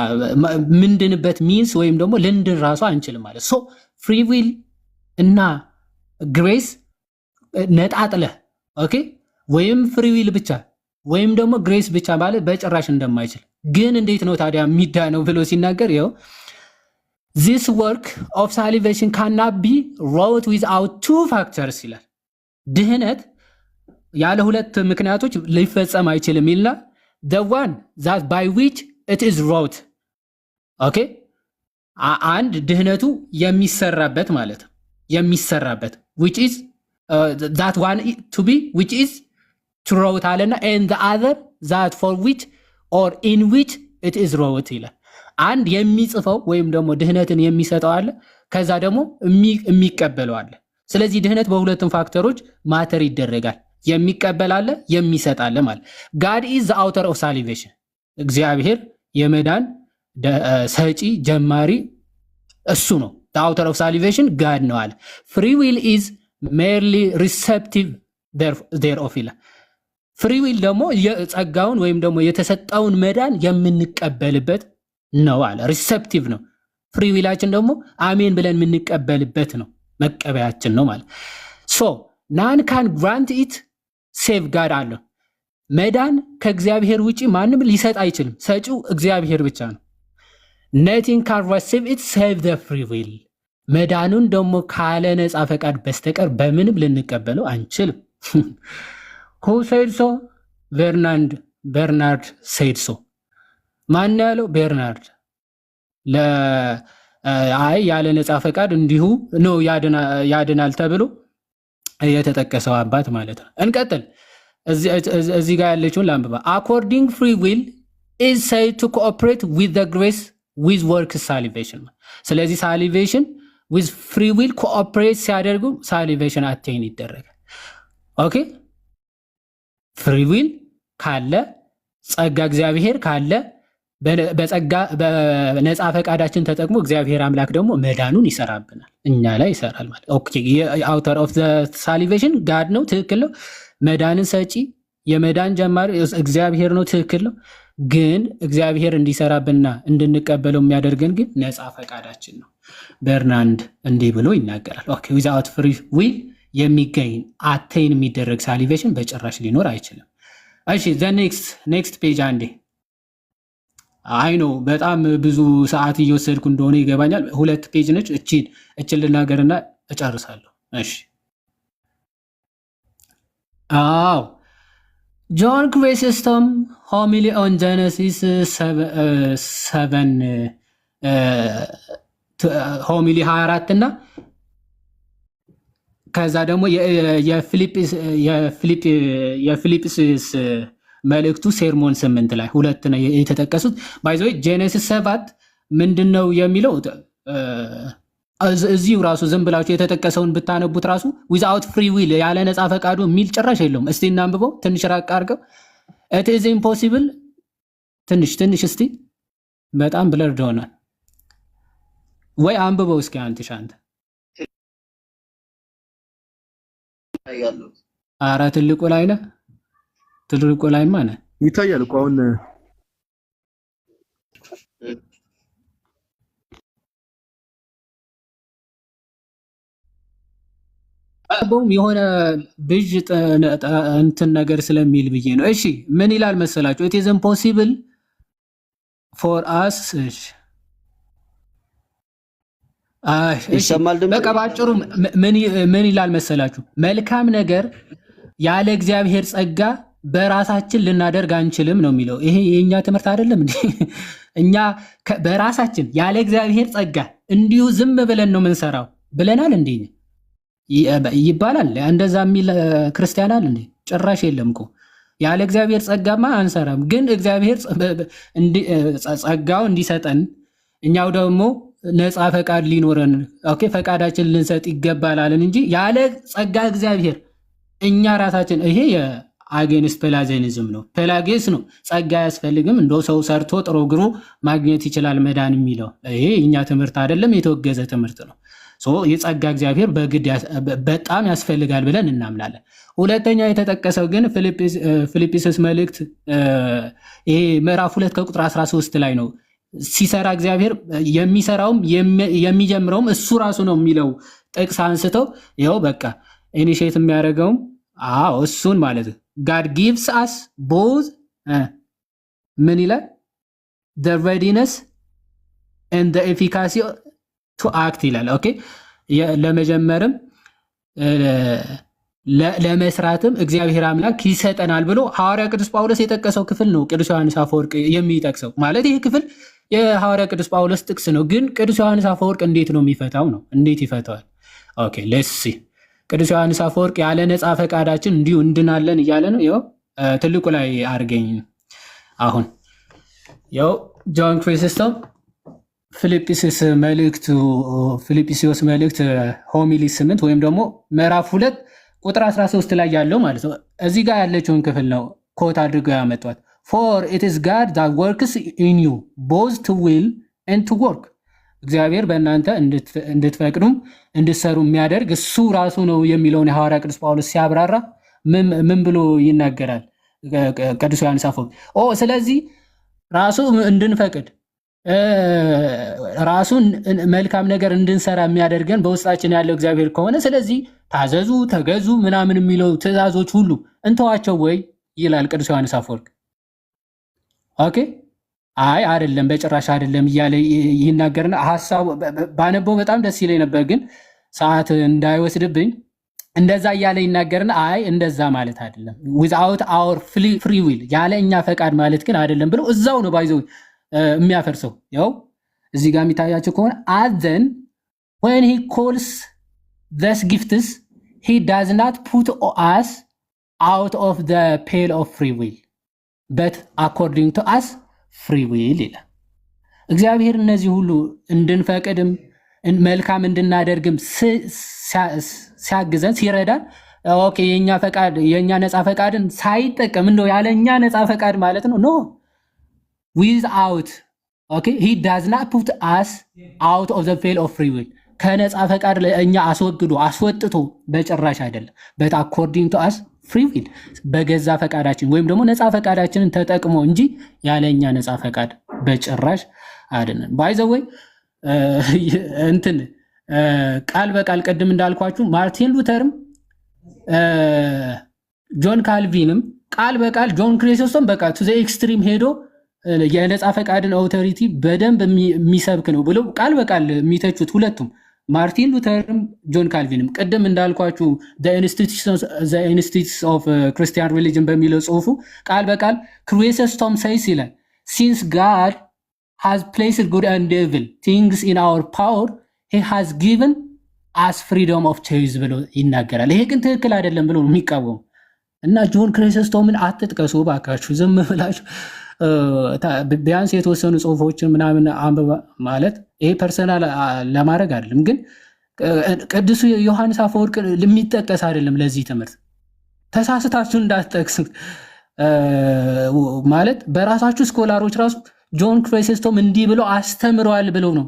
ምንድንበት ሚንስ ወይም ደግሞ ልንድን ራሱ አንችልም ማለት ሶ ፍሪ ዊል እና ግሬስ ነጣጥለህ ኦኬ ወይም ፍሪ ዊል ብቻ ወይም ደግሞ ግሬስ ብቻ ማለት በጭራሽ እንደማይችል ግን እንዴት ነው ታዲያ የሚዳነው ብሎ ሲናገር ይኸው this work of salvation cannot be wrought without two factors ይላል ድህነት ያለ ሁለት ምክንያቶች ሊፈጸም አይችልም ይልና the one that by which it is wrought ኦኬ አንድ ድህነቱ የሚሰራበት ማለት የሚሰራበት which is that one to be which is to wrought አለና and the other that for which or in which it is wrought ይላል አንድ የሚጽፈው ወይም ደግሞ ድህነትን የሚሰጠው አለ ከዛ ደግሞ የሚቀበለው አለ ስለዚህ ድህነት በሁለቱም ፋክተሮች ማተር ይደረጋል የሚቀበል አለ የሚሰጥ አለ ማለት God is the author of salvation እግዚአብሔር የመዳን ሰጪ ጀማሪ እሱ ነው the author of salvation God ነው አለ free will is merely receptive thereof ይላል free will ደግሞ የጸጋውን ወይም ደግሞ የተሰጠውን መዳን የምንቀበልበት ነው አለ ሪሴፕቲቭ ነው ፍሪ ዊላችን ደግሞ አሜን ብለን የምንቀበልበት ነው መቀበያችን ነው ማለት ሶ ናን ካን ግራንት ኢት ሴቭ ጋድ አለ መዳን ከእግዚአብሔር ውጪ ማንም ሊሰጥ አይችልም ሰጪው እግዚአብሔር ብቻ ነው nothing can receive it save the free will መዳኑን ደግሞ ካለ ነፃ ፈቃድ በስተቀር በምንም ልንቀበለው አንችልም who said so በርናርድ said so ማን ያለው በርናርድ ለአይ ያለ ነፃ ፈቃድ እንዲሁ ነው ያድናል ተብሎ የተጠቀሰው አባት ማለት ነው እንቀጥል እዚህ ጋር ያለችውን ላንብባ according free will is said to cooperate with the grace with work salvation ስለዚህ salvation with free will cooperate ሲያደርጉ salvation attain ይደረጋል ኦኬ ፍሪ ዊል ካለ ጸጋ እግዚአብሔር ካለ በጸጋ በነፃ ፈቃዳችን ተጠቅሞ እግዚአብሔር አምላክ ደግሞ መዳኑን ይሰራብናል እኛ ላይ ይሰራል ማለት ኦኬ የአውተር ኦፍ ዘ ሳልቬሽን ጋድ ነው ትክክል ነው መዳንን ሰጪ የመዳን ጀማሪ እግዚአብሔር ነው ትክክል ነው ግን እግዚአብሔር እንዲሰራብንና እንድንቀበለው የሚያደርገን ግን ነፃ ፈቃዳችን ነው በርናንድ እንዲህ ብሎ ይናገራል ኦኬ ዊዛውት ፍሪ ዊል የሚገኝ አቴን የሚደረግ ሳልቬሽን በጭራሽ ሊኖር አይችልም እሺ ዘ ኔክስት ፔጅ አንዴ አይ ነው በጣም ብዙ ሰዓት እየወሰድኩ እንደሆነ ይገባኛል ሁለት ፔጅ ነች እቺን ልናገርና እጨርሳለሁ እሺ አው ጆን ክሪስቶስተም ሆሚሊ ኦን ጄኔሲስ 7 ሆሚሊ 24 እና ከዛ ደግሞ የፊልጵስዩስ መልእክቱ ሴርሞን 8 ላይ ሁለት ነው የተጠቀሱት ባይ ዘ ወይ ጄኔሲስ 7 ምንድነው የሚለው እዚሁ ራሱ ዝም ብላችሁ የተጠቀሰውን ብታነቡት ራሱ without free will ያለ ነፃ ፈቃዱ የሚል ጭራሽ የለውም እስቲ እናንብበው ትንሽ ራቅ አድርገው it is impossible ትንሽ እስቲ በጣም ብለርድ ሆኗል ወይ አንብበው እስኪ አንተ አራ ትልቁ ላይ ነህ ትልቁ ላይ ማነ ይታያል እኮ አሁን አቦም የሆነ ብጅ እንትን ነገር ስለሚል ብዬ ነው እሺ ምን ይላል መሰላችሁ it is impossible for us በቃ ባጭሩ ምን ይላል መሰላችሁ መልካም ነገር ያለ እግዚአብሔር ጸጋ በራሳችን ልናደርግ አንችልም ነው የሚለው ይሄ የኛ ትምህርት አይደለም እንዴ እኛ በራሳችን ያለ እግዚአብሔር ጸጋ እንዲሁ ዝም ብለን ነው የምንሰራው ብለናል እንዴ ይባላል እንደዛ የሚል ክርስቲያን አለ እንዴ ጭራሽ የለም እኮ ያለ እግዚአብሔር ጸጋማ አንሰራም ግን እግዚአብሔር ጸጋው እንዲሰጠን እኛው ደግሞ ነፃ ፈቃድ ሊኖረን ኦኬ ፈቃዳችን ልንሰጥ ይገባላልን እንጂ ያለ ጸጋ እግዚአብሔር እኛ ራሳችን ይሄ አጌንስት ፔላጂያኒዝም ነው። ፔላጌስ ነው ጸጋ አያስፈልግም እንደው ሰው ሰርቶ ጥሮ ግሮ ማግኘት ይችላል መዳን የሚለው ይሄ እኛ ትምህርት አይደለም፣ የተወገዘ ትምህርት ነው። የጸጋ እግዚአብሔር በግድ በጣም ያስፈልጋል ብለን እናምናለን። ሁለተኛ የተጠቀሰው ግን ፊልጵስዩስ መልእክት ይሄ ምዕራፍ 2 ከቁጥር 13 ላይ ነው። ሲሰራ እግዚአብሔር የሚሰራውም የሚጀምረውም እሱ ራሱ ነው የሚለው ጥቅስ አንስተው ይኸው በቃ ኢኒሼት የሚያደርገውም እሱን ማለት God gives us both ምን ይላል the readiness and the efficacy to act ይላል። ኦኬ ለመጀመርም ለመስራትም እግዚአብሔር አምላክ ይሰጠናል ብሎ ሐዋርያ ቅዱስ ጳውሎስ የጠቀሰው ክፍል ነው ቅዱስ ዮሐንስ አፈወርቅ የሚጠቅሰው። ማለት ይሄ ክፍል የሐዋርያ ቅዱስ ጳውሎስ ጥቅስ ነው። ግን ቅዱስ ዮሐንስ አፈወርቅ እንዴት ነው የሚፈታው ነው? እንዴት ይፈታዋል? ኦኬ ሌትስ ሲ። ቅዱስ ዮሐንስ አፈወርቅ ያለ ነፃ ፈቃዳችን እንዲሁ እንድናለን እያለ ነው። ይኸው ትልቁ ላይ አድርገኝ። አሁን ይኸው ጆን ክሪስቶም ፊልጵስዩስ መልእክት ሆሚሊ 8 ወይም ደግሞ ምዕራፍ 2 ቁጥር 13 ላይ ያለው ማለት ነው። እዚህ ጋር ያለችውን ክፍል ነው ኮት አድርገው ያመጧት። for it is God that works in you both to will and to work እግዚአብሔር በእናንተ እንድትፈቅዱም እንድትሰሩ የሚያደርግ እሱ ራሱ ነው የሚለውን የሐዋርያ ቅዱስ ጳውሎስ ሲያብራራ ምን ብሎ ይናገራል? ቅዱስ ዮሐንስ አፈወርቅ ስለዚህ ራሱ እንድንፈቅድ ራሱን መልካም ነገር እንድንሰራ የሚያደርገን በውስጣችን ያለው እግዚአብሔር ከሆነ ስለዚህ ታዘዙ፣ ተገዙ ምናምን የሚለው ትእዛዞች ሁሉ እንተዋቸው ወይ ይላል ቅዱስ ዮሐንስ አፈወርቅ። ኦኬ አይደለም በጭራሽ አይደለም እያለ ይናገርና ሐሳቡ ባነበው በጣም ደስ ይለኝ ነበር፣ ግን ሰዓት እንዳይወስድብኝ እንደዛ እያለ ይናገርና እንደዛ ማለት አይደለም without our free will ያለ እኛ ፈቃድ ማለት ግን አይደለም ብሎ እዛው ነው ባይዘው የሚያፈርሰው። ያው እዚህ ጋር የሚታያቸው ከሆነ then when he calls these gifts he does not put us out of the pale of free will but according to us free will ይላል። እግዚአብሔር እነዚህ ሁሉ እንድንፈቅድም መልካም እንድናደርግም ሲያግዘን ሲረዳን ኦኬ የኛ ነፃ ፈቃድን ሳይጠቀም እንደው ያለኛ ነፃ ፈቃድ ማለት ነው no without okay he does not put us out of the veil of free will ከነፃ ፈቃድ ለእኛ አስወጥቶ በጭራሽ አይደለም but according to us free will በገዛ ፈቃዳችን ወይም ደግሞ ነፃ ፈቃዳችንን ተጠቅሞ እንጂ ያለኛ ነፃ ፈቃድ በጭራሽ አይደለም። by the way እንትን ቃል በቃል ቀድም እንዳልኳችሁ ማርቲን ሉተርም ጆን ካልቪንም ቃል በቃል ጆን ክሪስቶስም በቃ to the extreme ሄዶ የነፃ ፈቃድን አውቶሪቲ በደንብ የሚሰብክ ነው ብለው ቃል በቃል የሚተቹት ሁለቱም ማርቲን ሉተርም ጆን ካልቪንም ቅድም እንዳልኳችሁ the institutes of Christian religion በሚለው ጽሁፉ ቃል በቃል ክሪስቶስም says ይላል since God has placed good and evil things in our power he has given us freedom of choice ብሎ ይናገራል። ይሄ ግን ትክክል አይደለም ብሎ ነው የሚቃወሙ እና ጆን ክሪስቶስቶምን አትጥቀሱ ባካችሁ ዝም ብላችሁ ቢያንስ የተወሰኑ ጽሁፎችን ምናምን አንበባ ማለት ይሄ ፐርሰናል ለማድረግ አይደለም፣ ግን ቅዱስ ዮሐንስ አፈወርቅ የሚጠቀስ አይደለም። ለዚህ ትምህርት ተሳስታችሁ እንዳትጠቅሱ ማለት በራሳችሁ ስኮላሮች ራሱ ጆን ክሪስቶስቶም እንዲህ ብሎ አስተምረዋል ብለው ነው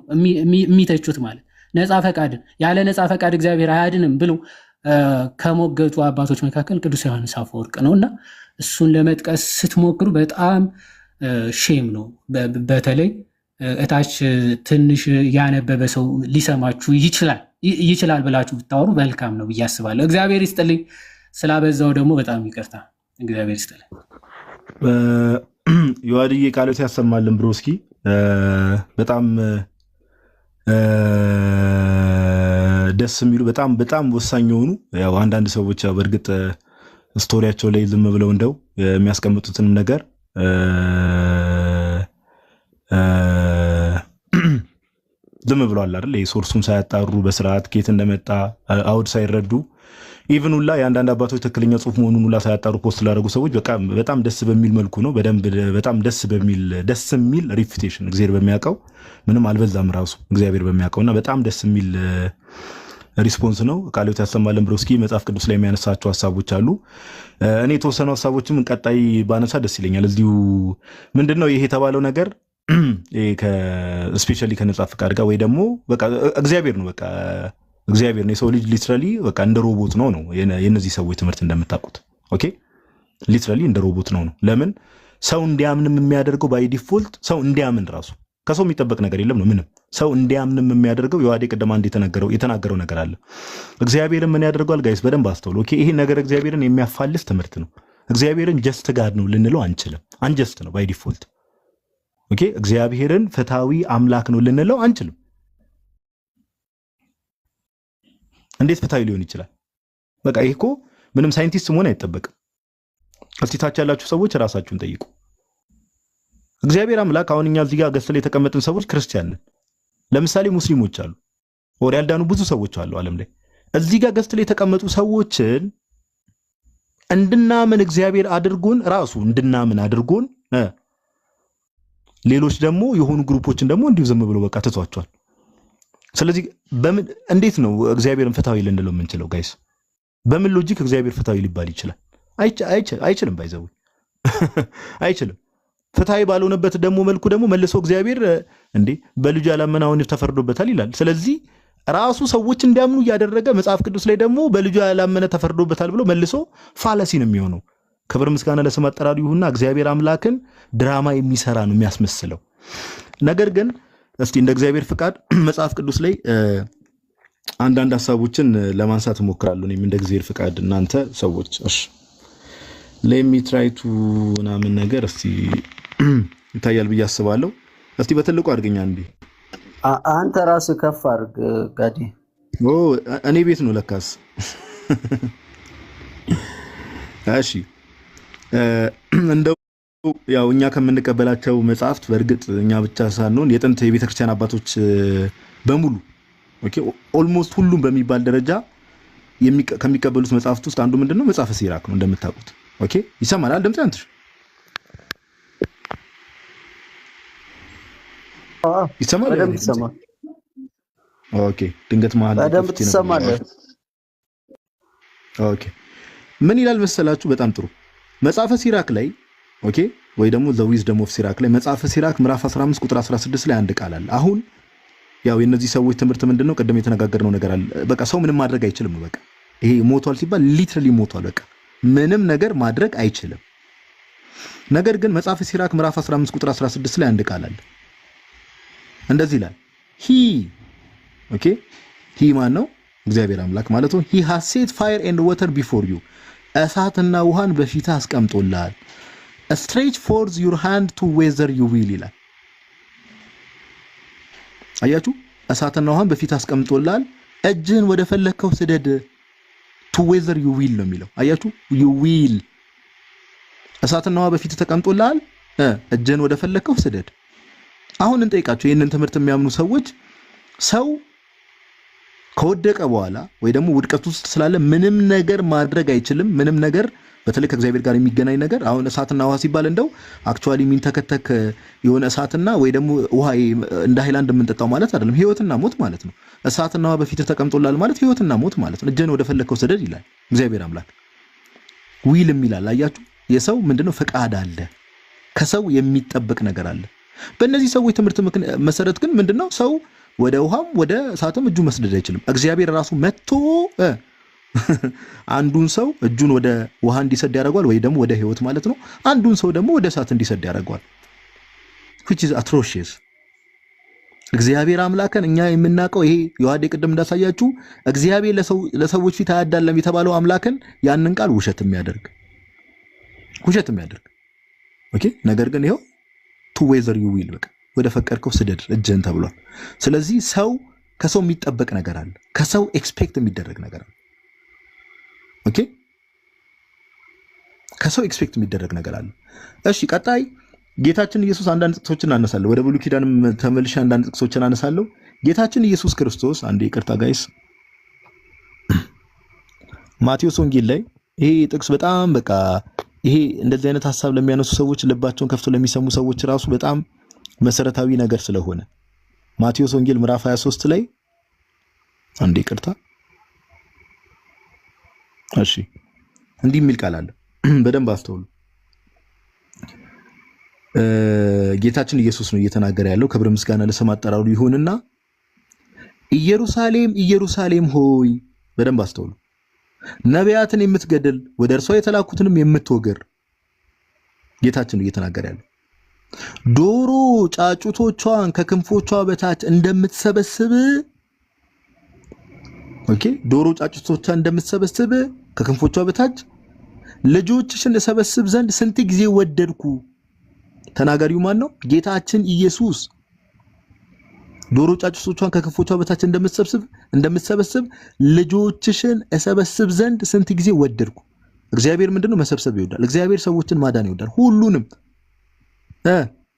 የሚተቹት። ማለት ነፃ ፈቃድን ያለ ነፃ ፈቃድ እግዚአብሔር አያድንም ብሎ ከሞገቱ አባቶች መካከል ቅዱስ ዮሐንስ አፈወርቅ ነውና እሱን ለመጥቀስ ስትሞክሩ በጣም ሼም ነው። በተለይ እታች ትንሽ ያነበበ ሰው ሊሰማችሁ ይችላል ብላችሁ ብታወሩ መልካም ነው ብዬ አስባለሁ። እግዚአብሔር ይስጥልኝ። ስላበዛው ደግሞ በጣም ይቅርታ። እግዚአብሔር ይስጥልኝ። ዮሐድዬ ቃሎት ያሰማልን ብሮ እስኪ በጣም ደስ የሚሉ በጣም ወሳኝ የሆኑ ያው አንዳንድ ሰዎች በእርግጥ ስቶሪያቸው ላይ ዝም ብለው እንደው የሚያስቀምጡትንም ነገር ዝም ብለዋል አይደል? ሶርሱን ሳያጣሩ በስርዓት ኬት እንደመጣ አውድ ሳይረዱ ኢቭን ሁላ የአንዳንድ አባቶች ትክክለኛ ጽሁፍ መሆኑን ሁላ ሳያጣሩ ፖስት ላደረጉ ሰዎች በጣም ደስ በሚል መልኩ ነው። በጣም ደስ የሚል ሪፊቴሽን እግዚአብሔር በሚያውቀው ምንም አልበዛም ራሱ እግዚአብሔር በሚያውቀውና በጣም ደስ የሚል ሪስፖንስ ነው። ቃልዮት ያሰማልን ብሎ እስኪ መጽሐፍ ቅዱስ ላይ የሚያነሳቸው ሀሳቦች አሉ። እኔ የተወሰኑ ሀሳቦችም ቀጣይ ባነሳ ደስ ይለኛል። እዚሁ ምንድነው ይሄ የተባለው ነገር ስፔሻሊ ከነጻ ፍቃድ ጋር ወይ ደግሞ በቃ እግዚአብሔር ነው በቃ እግዚአብሔር ነው። የሰው ልጅ ሊትራሊ በቃ እንደ ሮቦት ነው የነዚህ ሰዎች ትምህርት እንደምታውቁት። ኦኬ ሊትራሊ እንደ ሮቦት ነው። ለምን ሰው እንዲያምንም የሚያደርገው ባይ ዲፎልት ሰው እንዲያምን ራሱ ከሰው የሚጠበቅ ነገር የለም ነው። ምንም ሰው እንዲያምንም የሚያደርገው የዋዴ ቅድም አንድ የተናገረው ነገር አለ። እግዚአብሔርን ምን ያደርገዋል ጋይስ? በደንብ አስተውሉ። ኦኬ ይሄ ነገር እግዚአብሔርን የሚያፋልስ ትምህርት ነው። እግዚአብሔርን ጀስት ጋድ ነው ልንለው አንችልም። አንጀስት ነው ባይ ዲፎልት። ኦኬ እግዚአብሔርን ፍትሃዊ አምላክ ነው ልንለው አንችልም። እንዴት ፍትሃዊ ሊሆን ይችላል? በቃ ይሄ እኮ ምንም ሳይንቲስት መሆን አይጠበቅም። እስቲ ታች ያላችሁ ሰዎች ራሳችሁን ጠይቁ። እግዚአብሔር አምላክ አሁን እኛ እዚህ ጋር ገስት ላይ የተቀመጥን ሰዎች ክርስቲያን ነን። ለምሳሌ ሙስሊሞች አሉ፣ ወር ያልዳኑ ብዙ ሰዎች አሉ ዓለም ላይ። እዚህ ጋር ገስት ላይ የተቀመጡ ሰዎችን እንድናምን እግዚአብሔር አድርጎን ራሱ እንድናምን አድርጎን ሌሎች ደግሞ የሆኑ ግሩፖችን ደግሞ እንዲሁ ዝም ብሎ በቃ ትቷቸዋል። ስለዚህ በምን እንዴት ነው እግዚአብሔርን ፍትሃዊ ልንለው የምንችለው ጋይስ? በምን ሎጂክ እግዚአብሔር ፍትሃዊ ሊባል ይችላል? አይችልም። ባይዘው አይችልም። ፍትሃዊ ባልሆነበት ደግሞ መልኩ ደግሞ መልሶ እግዚአብሔር እንዴ በልጁ ያላመነ አሁን ተፈርዶበታል ይላል። ስለዚህ ራሱ ሰዎች እንዲያምኑ እያደረገ መጽሐፍ ቅዱስ ላይ ደግሞ በልጁ ያላመነ ተፈርዶበታል ብሎ መልሶ ፋለሲ ነው የሚሆነው። ክብር ምስጋና ለስም አጠራሩ ይሁንና እግዚአብሔር አምላክን ድራማ የሚሰራ ነው የሚያስመስለው። ነገር ግን እስቲ እንደ እግዚአብሔር ፍቃድ መጽሐፍ ቅዱስ ላይ አንዳንድ ሐሳቦችን ለማንሳት እሞክራለሁ። እኔም እንደ እግዚአብሔር ፍቃድ እናንተ ሰዎች እሺ ሌሚ ትራይቱ ምናምን ነገር እስቲ ይታያል ብዬ አስባለሁ። እስቲ በትልቁ አድርገኛ እንዴ አንተ ራስህ ከፍ አድርግ ጋዲ። እኔ ቤት ነው ለካስ። እሺ እንደው ያው እኛ ከምንቀበላቸው መጽሐፍት በእርግጥ እኛ ብቻ ሳንሆን የጥንት የቤተክርስቲያን አባቶች በሙሉ ኦኬ ኦልሞስት ሁሉም በሚባል ደረጃ ከሚቀበሉት መጽሐፍት ውስጥ አንዱ ምንድነው? መጽሐፈ ሲራክ ነው እንደምታውቁት። ኦኬ ይሰማናል ድምጽ አንተ? ይሰማል? ኦኬ ድንገት መሀል በደንብ ትሰማለህ። ኦኬ ምን ይላል መሰላችሁ? በጣም ጥሩ መጽሐፈ ሲራክ ላይ ኦኬ ወይ ደግሞ ዘ ዊዝደም ኦፍ ሲራክ ላይ መጽሐፈ ሲራክ ምዕራፍ 15 ቁጥር 16 ላይ አንድ ቃል አለ። አሁን ያው የነዚህ ሰዎች ትምህርት ምንድነው? ቀደም የተነጋገርነው ነገር አለ። በቃ ሰው ምንም ማድረግ አይችልም። በቃ ይሄ ሞቷል ሲባል ሊትራሊ ሞቷል። በቃ ምንም ነገር ማድረግ አይችልም። ነገር ግን መጽሐፈ ሲራክ ምዕራፍ 15 ቁጥር 16 ላይ አንድ ቃል አለ። እንደዚህ ይላል ኦኬ ሂ ማን ነው? እግዚአብሔር አምላክ ማለት ነው። ሂ ሃዝ ሴት ፋየር ኤንድ ዋተር ቢፎር ዩ እሳትና ውሃን በፊትህ አስቀምጦልሃል። ስትሬች ፎርዝ ዩር ሃንድ ቱ ዌዘር ዩ ዊል ይላል። አያችሁ እሳትና ውሃን በፊትህ አስቀምጦልሃል፣ እጅህን ወደ ፈለከው ስደድ። ቱ ዌዘር ዩ ዊል ነው የሚለው። አያችሁ ዩ ዊል እሳትና ውሃ በፊትህ ተቀምጦልሃል፣ እጅህን ወደ ፈለከው ስደድ። አሁን እንጠይቃቸው ይህንን ትምህርት የሚያምኑ ሰዎች ሰው ከወደቀ በኋላ ወይ ደግሞ ውድቀት ውስጥ ስላለ ምንም ነገር ማድረግ አይችልም። ምንም ነገር በተለይ ከእግዚአብሔር ጋር የሚገናኝ ነገር አሁን እሳትና ውሃ ሲባል እንደው አክቹአሊ የሚንተከተክ የሆነ እሳትና ወይ ደግሞ ውሃ እንደ ሃይላንድ የምንጠጣው ማለት አይደለም። ህይወትና ሞት ማለት ነው። እሳትና ውሃ በፊት ተቀምጦላል ማለት ህይወትና ሞት ማለት ነው። እጅን ወደ ፈለከው ስደድ ይላል እግዚአብሔር አምላክ። ዊልም ይላል። አያችሁ የሰው ምንድነው ፈቃድ አለ፣ ከሰው የሚጠበቅ ነገር አለ። በእነዚህ ሰዎች ትምህርት መሰረት ግን ምንድነው ሰው ወደ ውሃም ወደ እሳትም እጁ መስደድ አይችልም። እግዚአብሔር ራሱ መጥቶ አንዱን ሰው እጁን ወደ ውሃ እንዲሰድ ያደርገዋል፣ ወይ ደግሞ ወደ ህይወት ማለት ነው። አንዱን ሰው ደግሞ ወደ እሳት እንዲሰድ ያደርገዋል። which is atrocious። እግዚአብሔር አምላክን እኛ የምናውቀው ይሄ ዮሐዴ ቅድም እንዳሳያችሁ እግዚአብሔር ለሰዎች ፊት አያዳለም የተባለው አምላክን ያንን ቃል ውሸት የሚያደርግ ኦኬ። ነገር ግን ይሄው ቱ ዌዘር ዩ ዊል በቃ ወደ ፈቀድከው ስደድ እጅህን ተብሏል። ስለዚህ ሰው ከሰው የሚጠበቅ ነገር አለ፣ ከሰው ኤክስፔክት የሚደረግ ነገር አለ። ኦኬ ከሰው ኤክስፔክት የሚደረግ ነገር አለ። እሺ ቀጣይ ጌታችን ኢየሱስ አንዳንድ ጥቅሶችን አነሳለሁ። ወደ ብሉይ ኪዳንም ተመልሼ አንዳንድ ጥቅሶችን አነሳለሁ። ጌታችን ኢየሱስ ክርስቶስ አንዴ ይቅርታ ጋይስ፣ ማቴዎስ ወንጌል ላይ ይሄ ጥቅስ በጣም በቃ ይሄ እንደዚህ አይነት ሐሳብ ለሚያነሱ ሰዎች ልባቸውን ከፍቶ ለሚሰሙ ሰዎች ራሱ በጣም መሰረታዊ ነገር ስለሆነ ማቴዎስ ወንጌል ምዕራፍ 23 ላይ አንዴ ይቅርታ እሺ እንዲህ የሚል ቃል አለ። በደንብ አስተውሉ። ጌታችን ኢየሱስ ነው እየተናገረ ያለው። ክብር ምስጋና ለስም አጠራሩ ይሁንና ኢየሩሳሌም ኢየሩሳሌም ሆይ፣ በደንብ አስተውሉ፣ ነቢያትን የምትገድል ወደ እርሷ የተላኩትንም የምትወግር። ጌታችን ነው እየተናገረ ያለው። ዶሮ ጫጩቶቿን ከክንፎቿ በታች እንደምትሰበስብ፣ ኦኬ፣ ዶሮ ጫጩቶቿን እንደምትሰበስብ ከክንፎቿ በታች ልጆችሽን እሰበስብ ዘንድ ስንት ጊዜ ወደድኩ። ተናጋሪው ማን ነው? ጌታችን ኢየሱስ። ዶሮ ጫጩቶቿን ከክንፎቿ በታች እንደምትሰበስብ ልጆችሽን እሰበስብ ዘንድ ስንት ጊዜ ወደድኩ። እግዚአብሔር ምንድነው? መሰብሰብ ይወዳል። እግዚአብሔር ሰዎችን ማዳን ይወዳል። ሁሉንም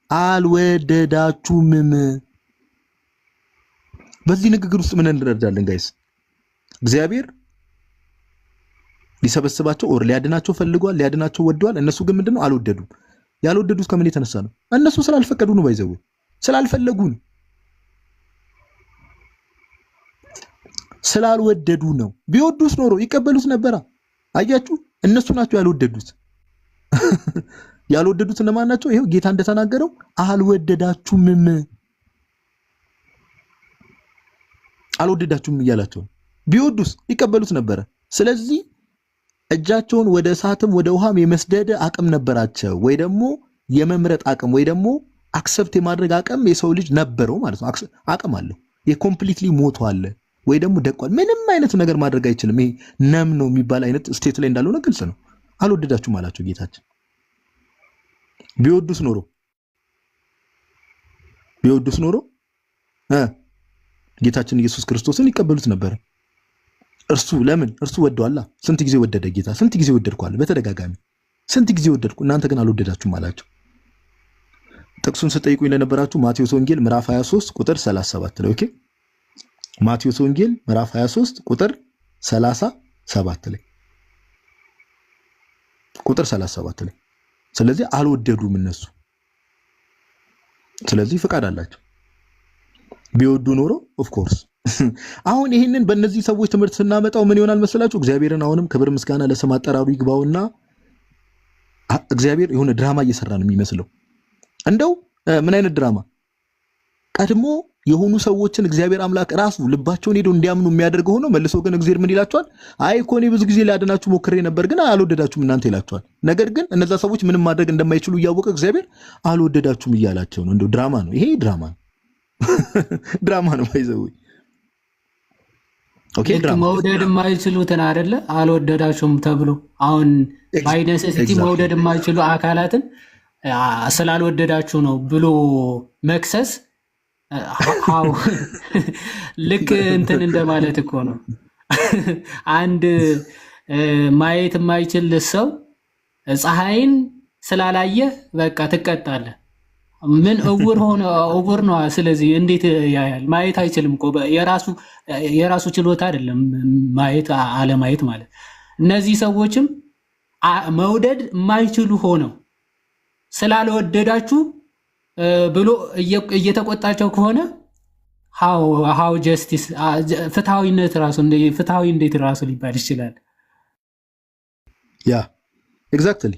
አልወደዳችሁምም። በዚህ ንግግር ውስጥ ምን እንረዳለን ጋይስ? እግዚአብሔር ሊሰበስባቸው ኦር ሊያድናቸው ፈልጓል፣ ሊያድናቸው ወደዋል። እነሱ ግን ምንድነው? አልወደዱም። ያልወደዱት ከምን የተነሳ ነው? እነሱ ስላልፈቀዱ ነው። ባይዘው ስላልፈለጉ ነው፣ ስላልወደዱ ነው። ቢወዱስ ኖሮ ይቀበሉት ነበራ። አያችሁ፣ እነሱ ናቸው ያልወደዱት። ያልወደዱት እነማን ናቸው? ይሄው ጌታ እንደተናገረው አልወደዳችሁምም፣ አልወደዳችሁም እያላቸው። ቢወዱስ ይቀበሉት ነበረ። ስለዚህ እጃቸውን ወደ እሳትም ወደ ውሃም የመስደድ አቅም ነበራቸው፣ ወይ ደግሞ የመምረጥ አቅም፣ ወይ ደግሞ አክሰፕት የማድረግ አቅም የሰው ልጅ ነበረው ማለት ነው። አቅም አለው። የኮምፕሊትሊ ሞቷል ወይ ደግሞ ደቋል። ምንም አይነት ነገር ማድረግ አይችልም። ይሄ ነም ነው የሚባል አይነት ስቴት ላይ እንዳልሆነ ግልጽ ነው። አልወደዳችሁም አላቸው ጌታችን። ቢወዱስ ኖሮ ጌታችን ኢየሱስ ክርስቶስን ይቀበሉት ነበር። እርሱ ወደዋላ። ስንት ጊዜ ወደደ ጌታ? ስንት ጊዜ ወደድኳል? በተደጋጋሚ ስንት ጊዜ ወደድኩ፣ እናንተ ግን አልወደዳችሁም አላቸው። ጥቅሱን ስጠይቁኝ ለነበራችሁ ማቴዎስ ወንጌል ምዕራፍ 23 ቁጥር 37 ላይ ኦኬ። ማቴዎስ ወንጌል ምዕራፍ 23 ቁጥር 37 ላይ ቁጥር 37 ላይ። ስለዚህ አልወደዱም እነሱ። ስለዚህ ፍቃድ አላቸው። ቢወዱ ኖሮ ኦፍ ኮርስ አሁን ይህንን በእነዚህ ሰዎች ትምህርት ስናመጣው ምን ይሆናል መሰላችሁ? እግዚአብሔርን አሁንም ክብር ምስጋና ለስም አጠራሩ ይግባውና እግዚአብሔር የሆነ ድራማ እየሰራ ነው የሚመስለው። እንደው ምን አይነት ድራማ? ቀድሞ የሆኑ ሰዎችን እግዚአብሔር አምላክ ራሱ ልባቸውን ሄዶ እንዲያምኑ የሚያደርገው ሆኖ መልሶ ግን እግዚአብሔር ምን ይላቸዋል? አይ እኮ እኔ ብዙ ጊዜ ሊያድናችሁ ሞክሬ ነበር ግን አልወደዳችሁም እናንተ ይላቸዋል። ነገር ግን እነዛ ሰዎች ምንም ማድረግ እንደማይችሉ እያወቀ እግዚአብሔር አልወደዳችሁም እያላቸው ነው። እንደው ድራማ ነው ይሄ፣ ድራማ ነው። ድራማ ነው ባይዘው። ኦኬ፣ ድራማ መውደድ የማይችሉትን አይደለ አልወደዳችሁም ተብሎ አሁን ባይነስቲ መውደድ የማይችሉ አካላትን ስላልወደዳችሁ ነው ብሎ መክሰስ ልክ እንትን እንደማለት እኮ ነው። አንድ ማየት የማይችል ሰው ፀሐይን ስላላየ በቃ ትቀጣለህ። ምን እውር ነው። ስለዚህ እንዴት ያያል? ማየት አይችልም እኮ የራሱ ችሎታ አይደለም ማየት አለማየት ማለት። እነዚህ ሰዎችም መውደድ የማይችሉ ሆነው ስላልወደዳችሁ ብሎ እየተቆጣቸው ከሆነ ሃው ጀስቲስ ፍትሃዊነት ራሱ ፍትሃዊ እንዴት ራሱ ሊባል ይችላል? ያ ኤግዛክትሊ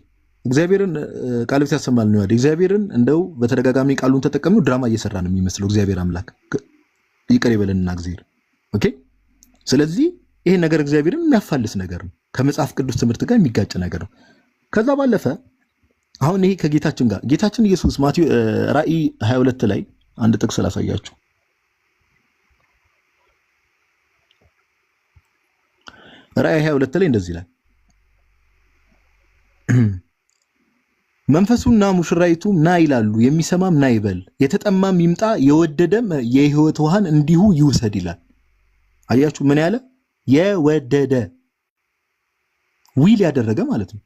እግዚአብሔርን ቃል ያሰማል ነው ያለው። እግዚአብሔርን እንደው በተደጋጋሚ ቃሉን ተጠቀምነው ድራማ እየሰራ ነው የሚመስለው። እግዚአብሔር አምላክ ይቅር ይበለንና እግዚአብሔር ኦኬ። ስለዚህ ይሄ ነገር እግዚአብሔርን የሚያፋልስ ነገር ነው፣ ከመጽሐፍ ቅዱስ ትምህርት ጋር የሚጋጭ ነገር ነው። ከዛ ባለፈ አሁን ይሄ ከጌታችን ጋር ጌታችን ኢየሱስ ራእይ 22 ላይ አንድ ጥቅስ ላሳያችሁ። ራእይ 22 ላይ እንደዚህ ይላል፣ መንፈሱና ሙሽራይቱም ና ይላሉ፣ የሚሰማም ና ይበል፣ የተጠማም ይምጣ፣ የወደደም የሕይወት ውሃን እንዲሁ ይውሰድ ይላል። አያችሁ ምን ያለ? የወደደ ዊል ያደረገ ማለት ነው።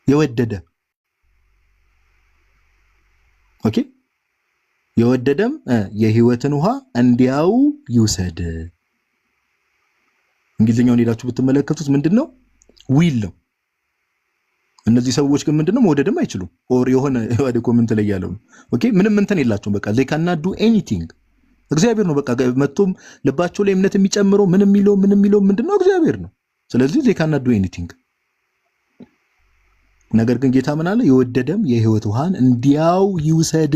የወደደ ኦኬ፣ የወደደም የሕይወትን ውሃ እንዲያው ይውሰድ። እንግሊዝኛውን ሄዳችሁ ብትመለከቱት ምንድነው? ዊል ነው። እነዚህ ሰዎች ግን ምንድነው መውደድም አይችሉም። ኦር የሆነ ወደ ኮሜንት ላይ ያለው ኦኬ፣ ምንም እንትን የላቸውም። በቃ they cannot do anything። እግዚአብሔር ነው በቃ መጥቶም ልባቸው ላይ እምነት የሚጨምረው ምንም የሚለው ምንድነው? እግዚአብሔር ነው። ስለዚህ they cannot do anything። ነገር ግን ጌታ ምን አለ? የወደደም የህይወት ውሃን እንዲያው ይውሰድ።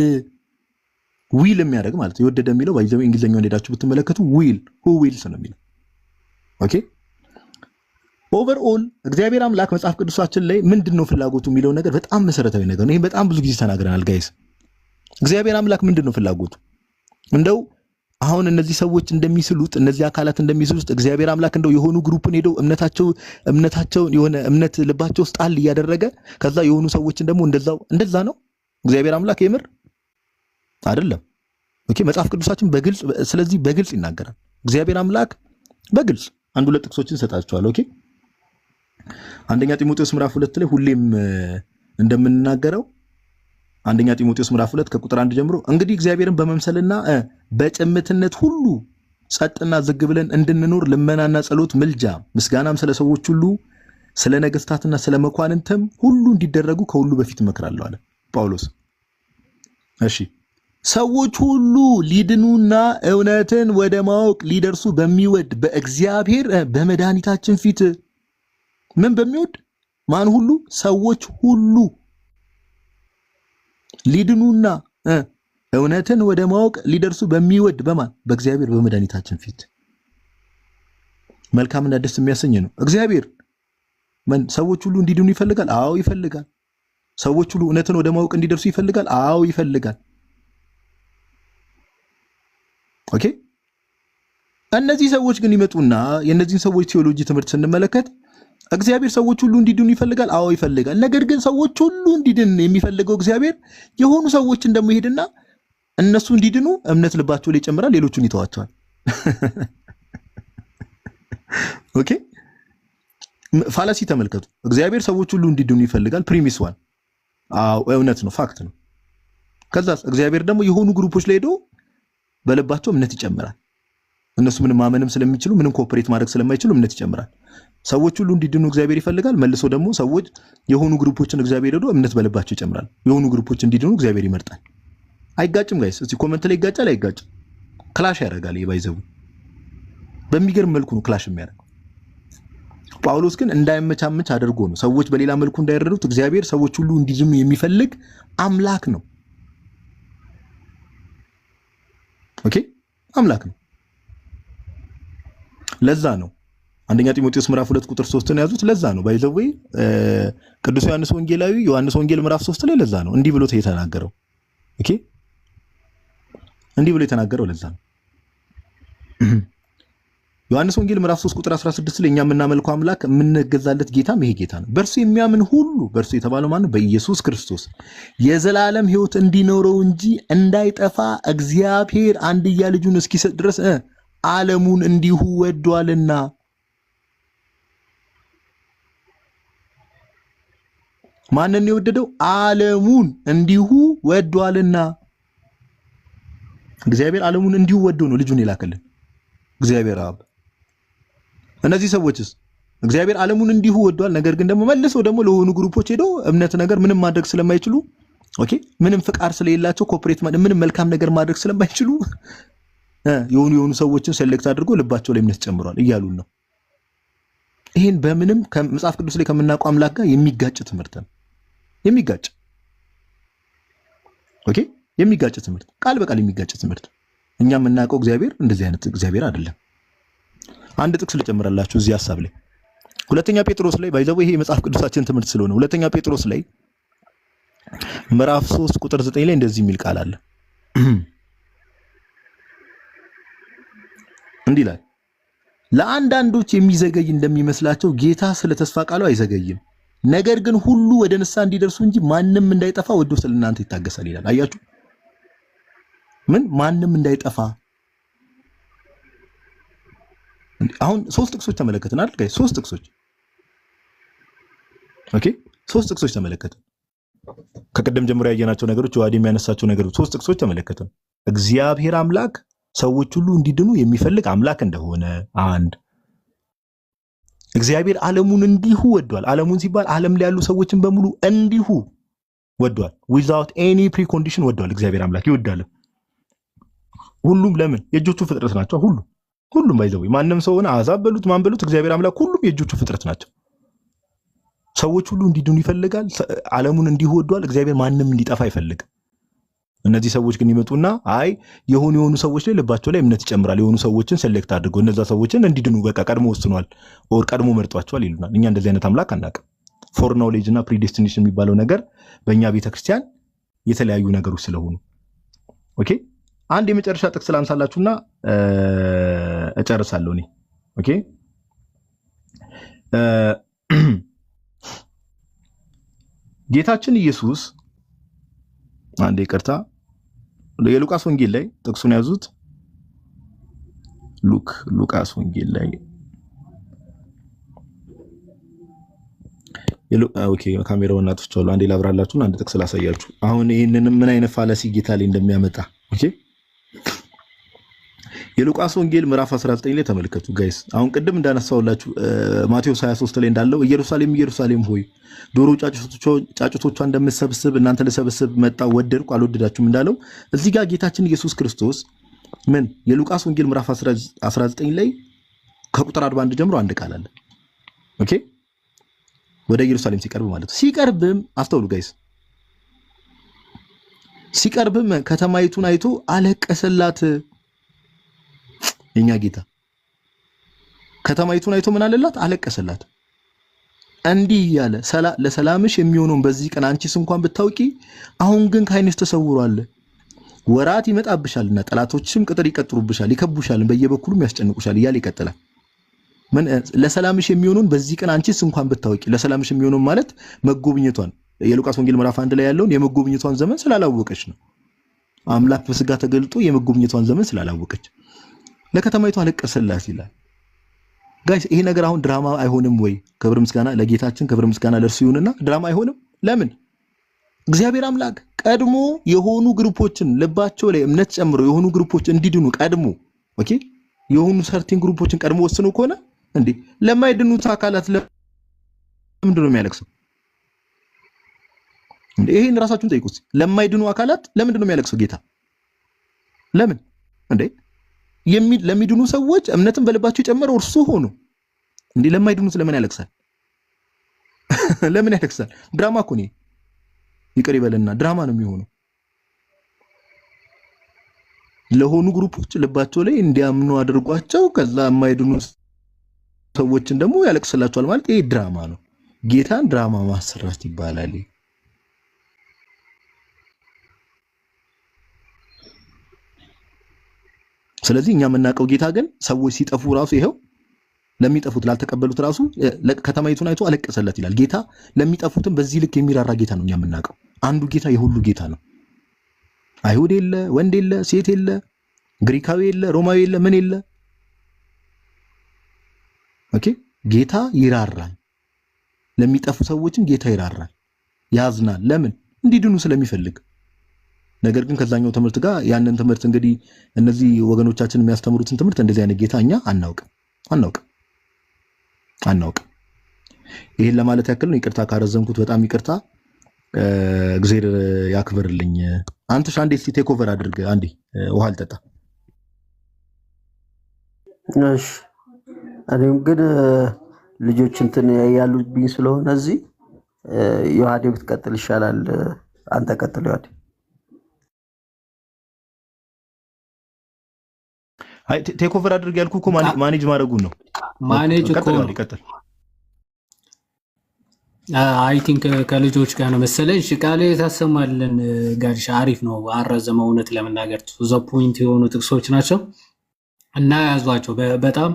ዊል የሚያደርግ ማለት የወደደ የሚለው ባይዘው እንግሊዘኛውን ሄዳችሁ ብትመለከቱ ዊል who wills ነው የሚለው። ኦኬ ኦቨርኦል እግዚአብሔር አምላክ መጽሐፍ ቅዱሳችን ላይ ምንድነው ፍላጎቱ የሚለው ነገር በጣም መሰረታዊ ነገር ነው። ይሄ በጣም ብዙ ጊዜ ተናግረናል ጋይስ። እግዚአብሔር አምላክ ምንድነው ፍላጎቱ? እንደው አሁን እነዚህ ሰዎች እንደሚስሉት እነዚህ አካላት እንደሚስሉት እግዚአብሔር አምላክ እንደው የሆኑ ግሩፕን ሄደው እምነታቸው የሆነ እምነት ልባቸው ውስጥ ጣል እያደረገ ከዛ የሆኑ ሰዎችን ደግሞ እንደዛ ነው እግዚአብሔር አምላክ የምር አይደለም። ኦኬ መጽሐፍ ቅዱሳችን በግልጽ ስለዚህ በግልጽ ይናገራል። እግዚአብሔር አምላክ በግልጽ አንድ ሁለት ጥቅሶችን ሰጣቸዋለሁ። ኦኬ አንደኛ ጢሞቴዎስ ምዕራፍ 2 ላይ ሁሌም እንደምንናገረው አንደኛ ጢሞቴዎስ ምዕራፍ 2 ከቁጥር 1 ጀምሮ እንግዲህ እግዚአብሔርን በመምሰልና በጭምትነት ሁሉ ጸጥና ዝግ ብለን እንድንኖር ልመናና ጸሎት፣ ምልጃ፣ ምስጋናም ስለ ሰዎች ሁሉ ስለ ነገስታትና ስለ መኳንንትም ሁሉ እንዲደረጉ ከሁሉ በፊት እመክራለሁ አለ ጳውሎስ። እሺ ሰዎች ሁሉ ሊድኑና እውነትን ወደ ማወቅ ሊደርሱ በሚወድ በእግዚአብሔር በመድኃኒታችን ፊት ምን በሚወድ ማን ሁሉ ሰዎች ሁሉ ሊድኑና እውነትን ወደ ማወቅ ሊደርሱ በሚወድ በማን በእግዚአብሔር በመድኃኒታችን ፊት መልካምና ደስ የሚያሰኝ ነው። እግዚአብሔር ሰዎች ሁሉ እንዲድኑ ይፈልጋል። አዎ ይፈልጋል። ሰዎች ሁሉ እውነትን ወደ ማወቅ እንዲደርሱ ይፈልጋል። አዎ ይፈልጋል። ኦኬ እነዚህ ሰዎች ግን ይመጡና የእነዚህን ሰዎች ቴዎሎጂ ትምህርት ስንመለከት እግዚአብሔር ሰዎች ሁሉ እንዲድኑ ይፈልጋል። አዎ ይፈልጋል። ነገር ግን ሰዎች ሁሉ እንዲድን የሚፈልገው እግዚአብሔር የሆኑ ሰዎችን ደግሞ ይሄድና እነሱ እንዲድኑ እምነት ልባቸው ላይ ይጨምራል፣ ሌሎቹን ይተዋቸዋል። ኦኬ ፋላሲ ተመልከቱ። እግዚአብሔር ሰዎች ሁሉ እንዲድኑ ይፈልጋል። ፕሪሚስ ዋን አዎ እውነት ነው፣ ፋክት ነው። ከዛስ እግዚአብሔር ደግሞ የሆኑ ግሩፖች ላይ ሄዶ በልባቸው እምነት ይጨምራል። እነሱ ምንም ማመንም ስለሚችሉ ምንም ኮኦፕሬት ማድረግ ስለማይችሉ እምነት ይጨምራል። ሰዎች ሁሉ እንዲድኑ እግዚአብሔር ይፈልጋል። መልሶ ደግሞ ሰዎች የሆኑ ግሩፖችን እግዚአብሔር ሄዶ እምነት በልባቸው ይጨምራል። የሆኑ ግሩፖች እንዲድኑ እግዚአብሔር ይመርጣል። አይጋጭም ጋይስ? እስቲ ኮሜንት ላይ ይጋጫል አይጋጭም? ክላሽ ያደርጋል። ይባይዘው በሚገርም መልኩ ነው ክላሽ የሚያደርገው። ጳውሎስ ግን እንዳይመቻመች አድርጎ ነው ሰዎች በሌላ መልኩ እንዳይረዱት እግዚአብሔር ሰዎች ሁሉ እንዲድኑ የሚፈልግ አምላክ ነው። ኦኬ አምላክ ነው። ለዛ ነው አንደኛ ጢሞቴዎስ ምዕራፍ 2 ቁጥር 3 ነው ያዙት። ለዛ ነው ባይዘው ቅዱስ ዮሐንስ ወንጌላዊ ዮሐንስ ወንጌል ምዕራፍ 3 ላይ ለዛ ነው እንዲህ ብሎ የተናገረው። ኦኬ እንዲህ ብሎ የተናገረው ለዛ ነው። ዮሐንስ ወንጌል ምዕራፍ 3 ቁጥር 16 ላይ እኛ የምናመልከው አምላክ የምንገዛለት ጌታም ይሄ ጌታ ነው። በእርሱ የሚያምን ሁሉ በእርሱ የተባለው ማን ነው? በኢየሱስ ክርስቶስ የዘላለም ሕይወት እንዲኖረው እንጂ እንዳይጠፋ እግዚአብሔር አንድያ ልጁን እስኪሰጥ ድረስ ዓለሙን እንዲሁ ወዷልና። ማንን ነው የወደደው? ዓለሙን እንዲሁ ወዷልና። እግዚአብሔር ዓለሙን እንዲሁ ወዶ ነው ልጁን የላከልን እግዚአብሔር አብ። እነዚህ ሰዎችስ እግዚአብሔር ዓለሙን እንዲሁ ወዷል። ነገር ግን ደግሞ መልሰው ደግሞ ለሆኑ ግሩፖች ሄደው እምነት ነገር ምንም ማድረግ ስለማይችሉ ኦኬ ምንም ፍቃድ ስለሌላቸው ኮኦፕሬት ምንም መልካም ነገር ማድረግ ስለማይችሉ የሆኑ ሰዎችን ሴሌክት አድርጎ ልባቸው ላይ እምነት ጨምሯል እያሉን ነው። ይሄን በምንም ከመጽሐፍ ቅዱስ ላይ ከምናውቀው አምላክ ጋር የሚጋጭ ትምህርት ነው። የሚጋጭ ኦኬ የሚጋጭ ትምህርት፣ ቃል በቃል የሚጋጭ ትምህርት። እኛ የምናውቀው እግዚአብሔር እንደዚህ አይነት እግዚአብሔር አይደለም። አንድ ጥቅስ ልጨምራላችሁ እዚህ ሐሳብ ላይ ሁለተኛ ጴጥሮስ ላይ ባይዘው ይሄ የመጽሐፍ ቅዱሳችን ትምህርት ስለሆነ ሁለተኛ ጴጥሮስ ላይ ምዕራፍ 3 ቁጥር 9 ላይ እንደዚህ የሚል ቃል አለ። እንዲህ ይላል፣ ለአንዳንዶች የሚዘገይ እንደሚመስላቸው ጌታ ስለ ተስፋ ቃሉ አይዘገይም፣ ነገር ግን ሁሉ ወደ ንስሐ እንዲደርሱ እንጂ ማንም እንዳይጠፋ ወዶ ስለእናንተ ይታገሳል ይላል። አያችሁ ምን ማንም እንዳይጠፋ። አሁን 3 ጥቅሶች ተመለከትን አይደል ጋይ? 3 ጥቅሶች ኦኬ 3 ጥቅሶች ተመለከትን። ከቀደም ጀምሮ ያየናቸው ነገሮች ዋዲ የሚያነሳቸው ነገሮች 3 ጥቅሶች ተመለከትን። እግዚአብሔር አምላክ ሰዎች ሁሉ እንዲድኑ የሚፈልግ አምላክ እንደሆነ አንድ፣ እግዚአብሔር ዓለሙን እንዲሁ ወዷል። ዓለሙን ሲባል ዓለም ላይ ያሉ ሰዎችን በሙሉ እንዲሁ ወዷል። ዊዛውት ኤኒ ፕሪኮንዲሽን ወዷል። እግዚአብሔር አምላክ ይወዳል። ሁሉም ለምን? የእጆቹ ፍጥረት ናቸው። ሁሉ ሁሉም ባይዘው ማንም ሰው ሆነ አሕዛብ በሉት ማን በሉት እግዚአብሔር አምላክ ሁሉም የእጆቹ ፍጥረት ናቸው። ሰዎች ሁሉ እንዲድኑ ይፈልጋል። ዓለሙን እንዲወዷል። እግዚአብሔር ማንም እንዲጠፋ አይፈልግም። እነዚህ ሰዎች ግን ይመጡና አይ የሆኑ ሰዎች ላይ ልባቸው ላይ እምነት ይጨምራል። የሆኑ ሰዎችን ሴሌክት አድርገው እነዛ ሰዎችን እንዲድኑ በቃ ቀድሞ ወስኗል ኦር ቀድሞ መርጧቸዋል ይሉናል። እኛ እንደዚህ አይነት አምላክ አናውቅም። ፎር ኖሌጅ እና ፕሪዴስቲኔሽን የሚባለው ነገር በእኛ ቤተክርስቲያን የተለያዩ ነገሮች ስለሆኑ ኦኬ። አንድ የመጨረሻ ጥቅስ ላንሳላችሁና እጨርሳለሁ እኔ ኦኬ። ጌታችን ኢየሱስ አንዴ ይቅርታ፣ የሉቃስ ወንጌል ላይ ጥቅሱን ያዙት። ሉቃስ ወንጌል ላይ ኦኬ፣ ካሜራውን አጥፍቻለሁ። አንዴ ላብራላችሁና አንድ ጥቅስ ላሳያችሁ። አሁን ይሄንን ምን አይነት ፋላሲ ጌታ ላይ እንደሚያመጣ ኦኬ። የሉቃስ ወንጌል ምዕራፍ 19 ላይ ተመልከቱ ጋይስ። አሁን ቅድም እንዳነሳውላችሁ ማቴዎስ 23 ላይ እንዳለው ኢየሩሳሌም ኢየሩሳሌም ሆይ ዶሮ ጫጩቶቿ እንደምትሰብስብ እናንተ ልሰብስብ መጣሁ ወደድኩ አልወደዳችሁም እንዳለው እዚህ ጋር ጌታችን ኢየሱስ ክርስቶስ ምን የሉቃስ ወንጌል ምዕራፍ 19 ላይ ከቁጥር 41 ጀምሮ አንድ ቃል አለ ኦኬ። ወደ ኢየሩሳሌም ሲቀርብ ማለት ሲቀርብም አስተውሉ ጋይስ፣ ሲቀርብም ከተማይቱን አይቶ አለቀሰላት። የኛ ጌታ ከተማይቱን አይቶ ምን አለላት? አለቀሰላት። እንዲህ ያለ ለሰላምሽ የሚሆነውን በዚህ ቀን አንቺስ እንኳን ብታውቂ፣ አሁን ግን ከዓይንሽ ተሰውሯል። ወራት ይመጣብሻልና ጠላቶችም ቅጥር ይቀጥሩብሻል፣ ይከቡሻል፣ በየበኩሉም ያስጨንቁሻል እያለ ይቀጥላል። ምን ለሰላምሽ የሚሆነውን በዚህ ቀን አንቺስ እንኳን ብታውቂ። ለሰላምሽ የሚሆነውን ማለት መጎብኘቷን የሉቃስ ወንጌል ምዕራፍ 1 ላይ ያለውን የመጎብኘቷን ዘመን ስላላወቀች ነው። አምላክ በስጋ ተገልጦ የመጎብኘቷን ዘመን ስላላወቀች ለከተማይቱ አለቀሰላት ይላል። ጋይስ ይሄ ነገር አሁን ድራማ አይሆንም ወይ? ክብር ምስጋና ለጌታችን፣ ክብር ምስጋና ለእርሱ ይሁንና ድራማ አይሆንም። ለምን? እግዚአብሔር አምላክ ቀድሞ የሆኑ ግሩፖችን ልባቸው ላይ እምነት ጨምሮ የሆኑ ግሩፖች እንዲድኑ ቀድሞ ኦኬ የሆኑ ሰርቲን ግሩፖችን ቀድሞ ወስኖ ከሆነ እንዴ ለማይድኑት አካላት ለምንድን ነው የሚያለቅሰው? እንዴ ይሄን ራሳችሁን ጠይቁት። ለማይድኑ አካላት ለምንድን ነው የሚያለቅሰው ጌታ? ለምን እንዴ ለሚድኑ ሰዎች እምነትን በልባቸው የጨመረው እርሱ ሆኖ እንዴ ለማይድኑት ለምን ያለቅሳል? ለምን ያለቅሳል? ድራማ እኮ ነው። ይቅር ይበልና ድራማ ነው የሚሆነው። ለሆኑ ግሩፖች ልባቸው ላይ እንዲያምኑ አድርጓቸው ከዛ የማይድኑ ሰዎችን ደግሞ ያለቅስላቸዋል ማለት ይሄ ድራማ ነው። ጌታን ድራማ ማሰራት ይባላል። ስለዚህ እኛ የምናውቀው ጌታ ግን ሰዎች ሲጠፉ ራሱ ይሄው ለሚጠፉት ላልተቀበሉት ራሱ ከተማይቱን አይቶ አለቀሰለት ይላል። ጌታ ለሚጠፉትም በዚህ ልክ የሚራራ ጌታ ነው እኛ የምናውቀው። አንዱ ጌታ የሁሉ ጌታ ነው። አይሁድ የለ፣ ወንድ የለ፣ ሴት የለ፣ ግሪካዊ የለ፣ ሮማዊ የለ፣ ምን የለ። ኦኬ ጌታ ይራራል። ለሚጠፉ ሰዎችም ጌታ ይራራል፣ ያዝናል። ለምን? እንዲድኑ ስለሚፈልግ። ነገር ግን ከዛኛው ትምህርት ጋር ያንን ትምህርት እንግዲህ እነዚህ ወገኖቻችን የሚያስተምሩትን ትምህርት እንደዚህ አይነት ጌታ እኛ አናውቅም። ይሄን ለማለት ያክል ነው። ይቅርታ ካረዘምኩት በጣም ይቅርታ። እግዚአብሔር ያክብርልኝ። አንተሽ አንዴ እስቲ ቴክ ኦቨር አድርግ። አንዴ ውሃ አልጠጣ። እሺ እኔም ግን ልጆች እንትን ያሉብኝ ስለሆነ እዚህ ዮሐዴ ብትቀጥል ይሻላል። አንተ ቀጥል ዮሐዴ። አይ ቴክ ኦቨር አድርግ ያልኩህ እኮ ማኔጅ ማድረጉን ነው። ማኔጅ እኮ ይቀጥል። አይ ቲንክ ከልጆች ጋር ነው መሰለኝ። እሺ ቃል ታሰማልን ጋርሻ አሪፍ ነው። አረዘመው እውነት ለመናገር ዘ ፖይንት የሆኑ ጥቅሶች ናቸው እና ያዟቸው በጣም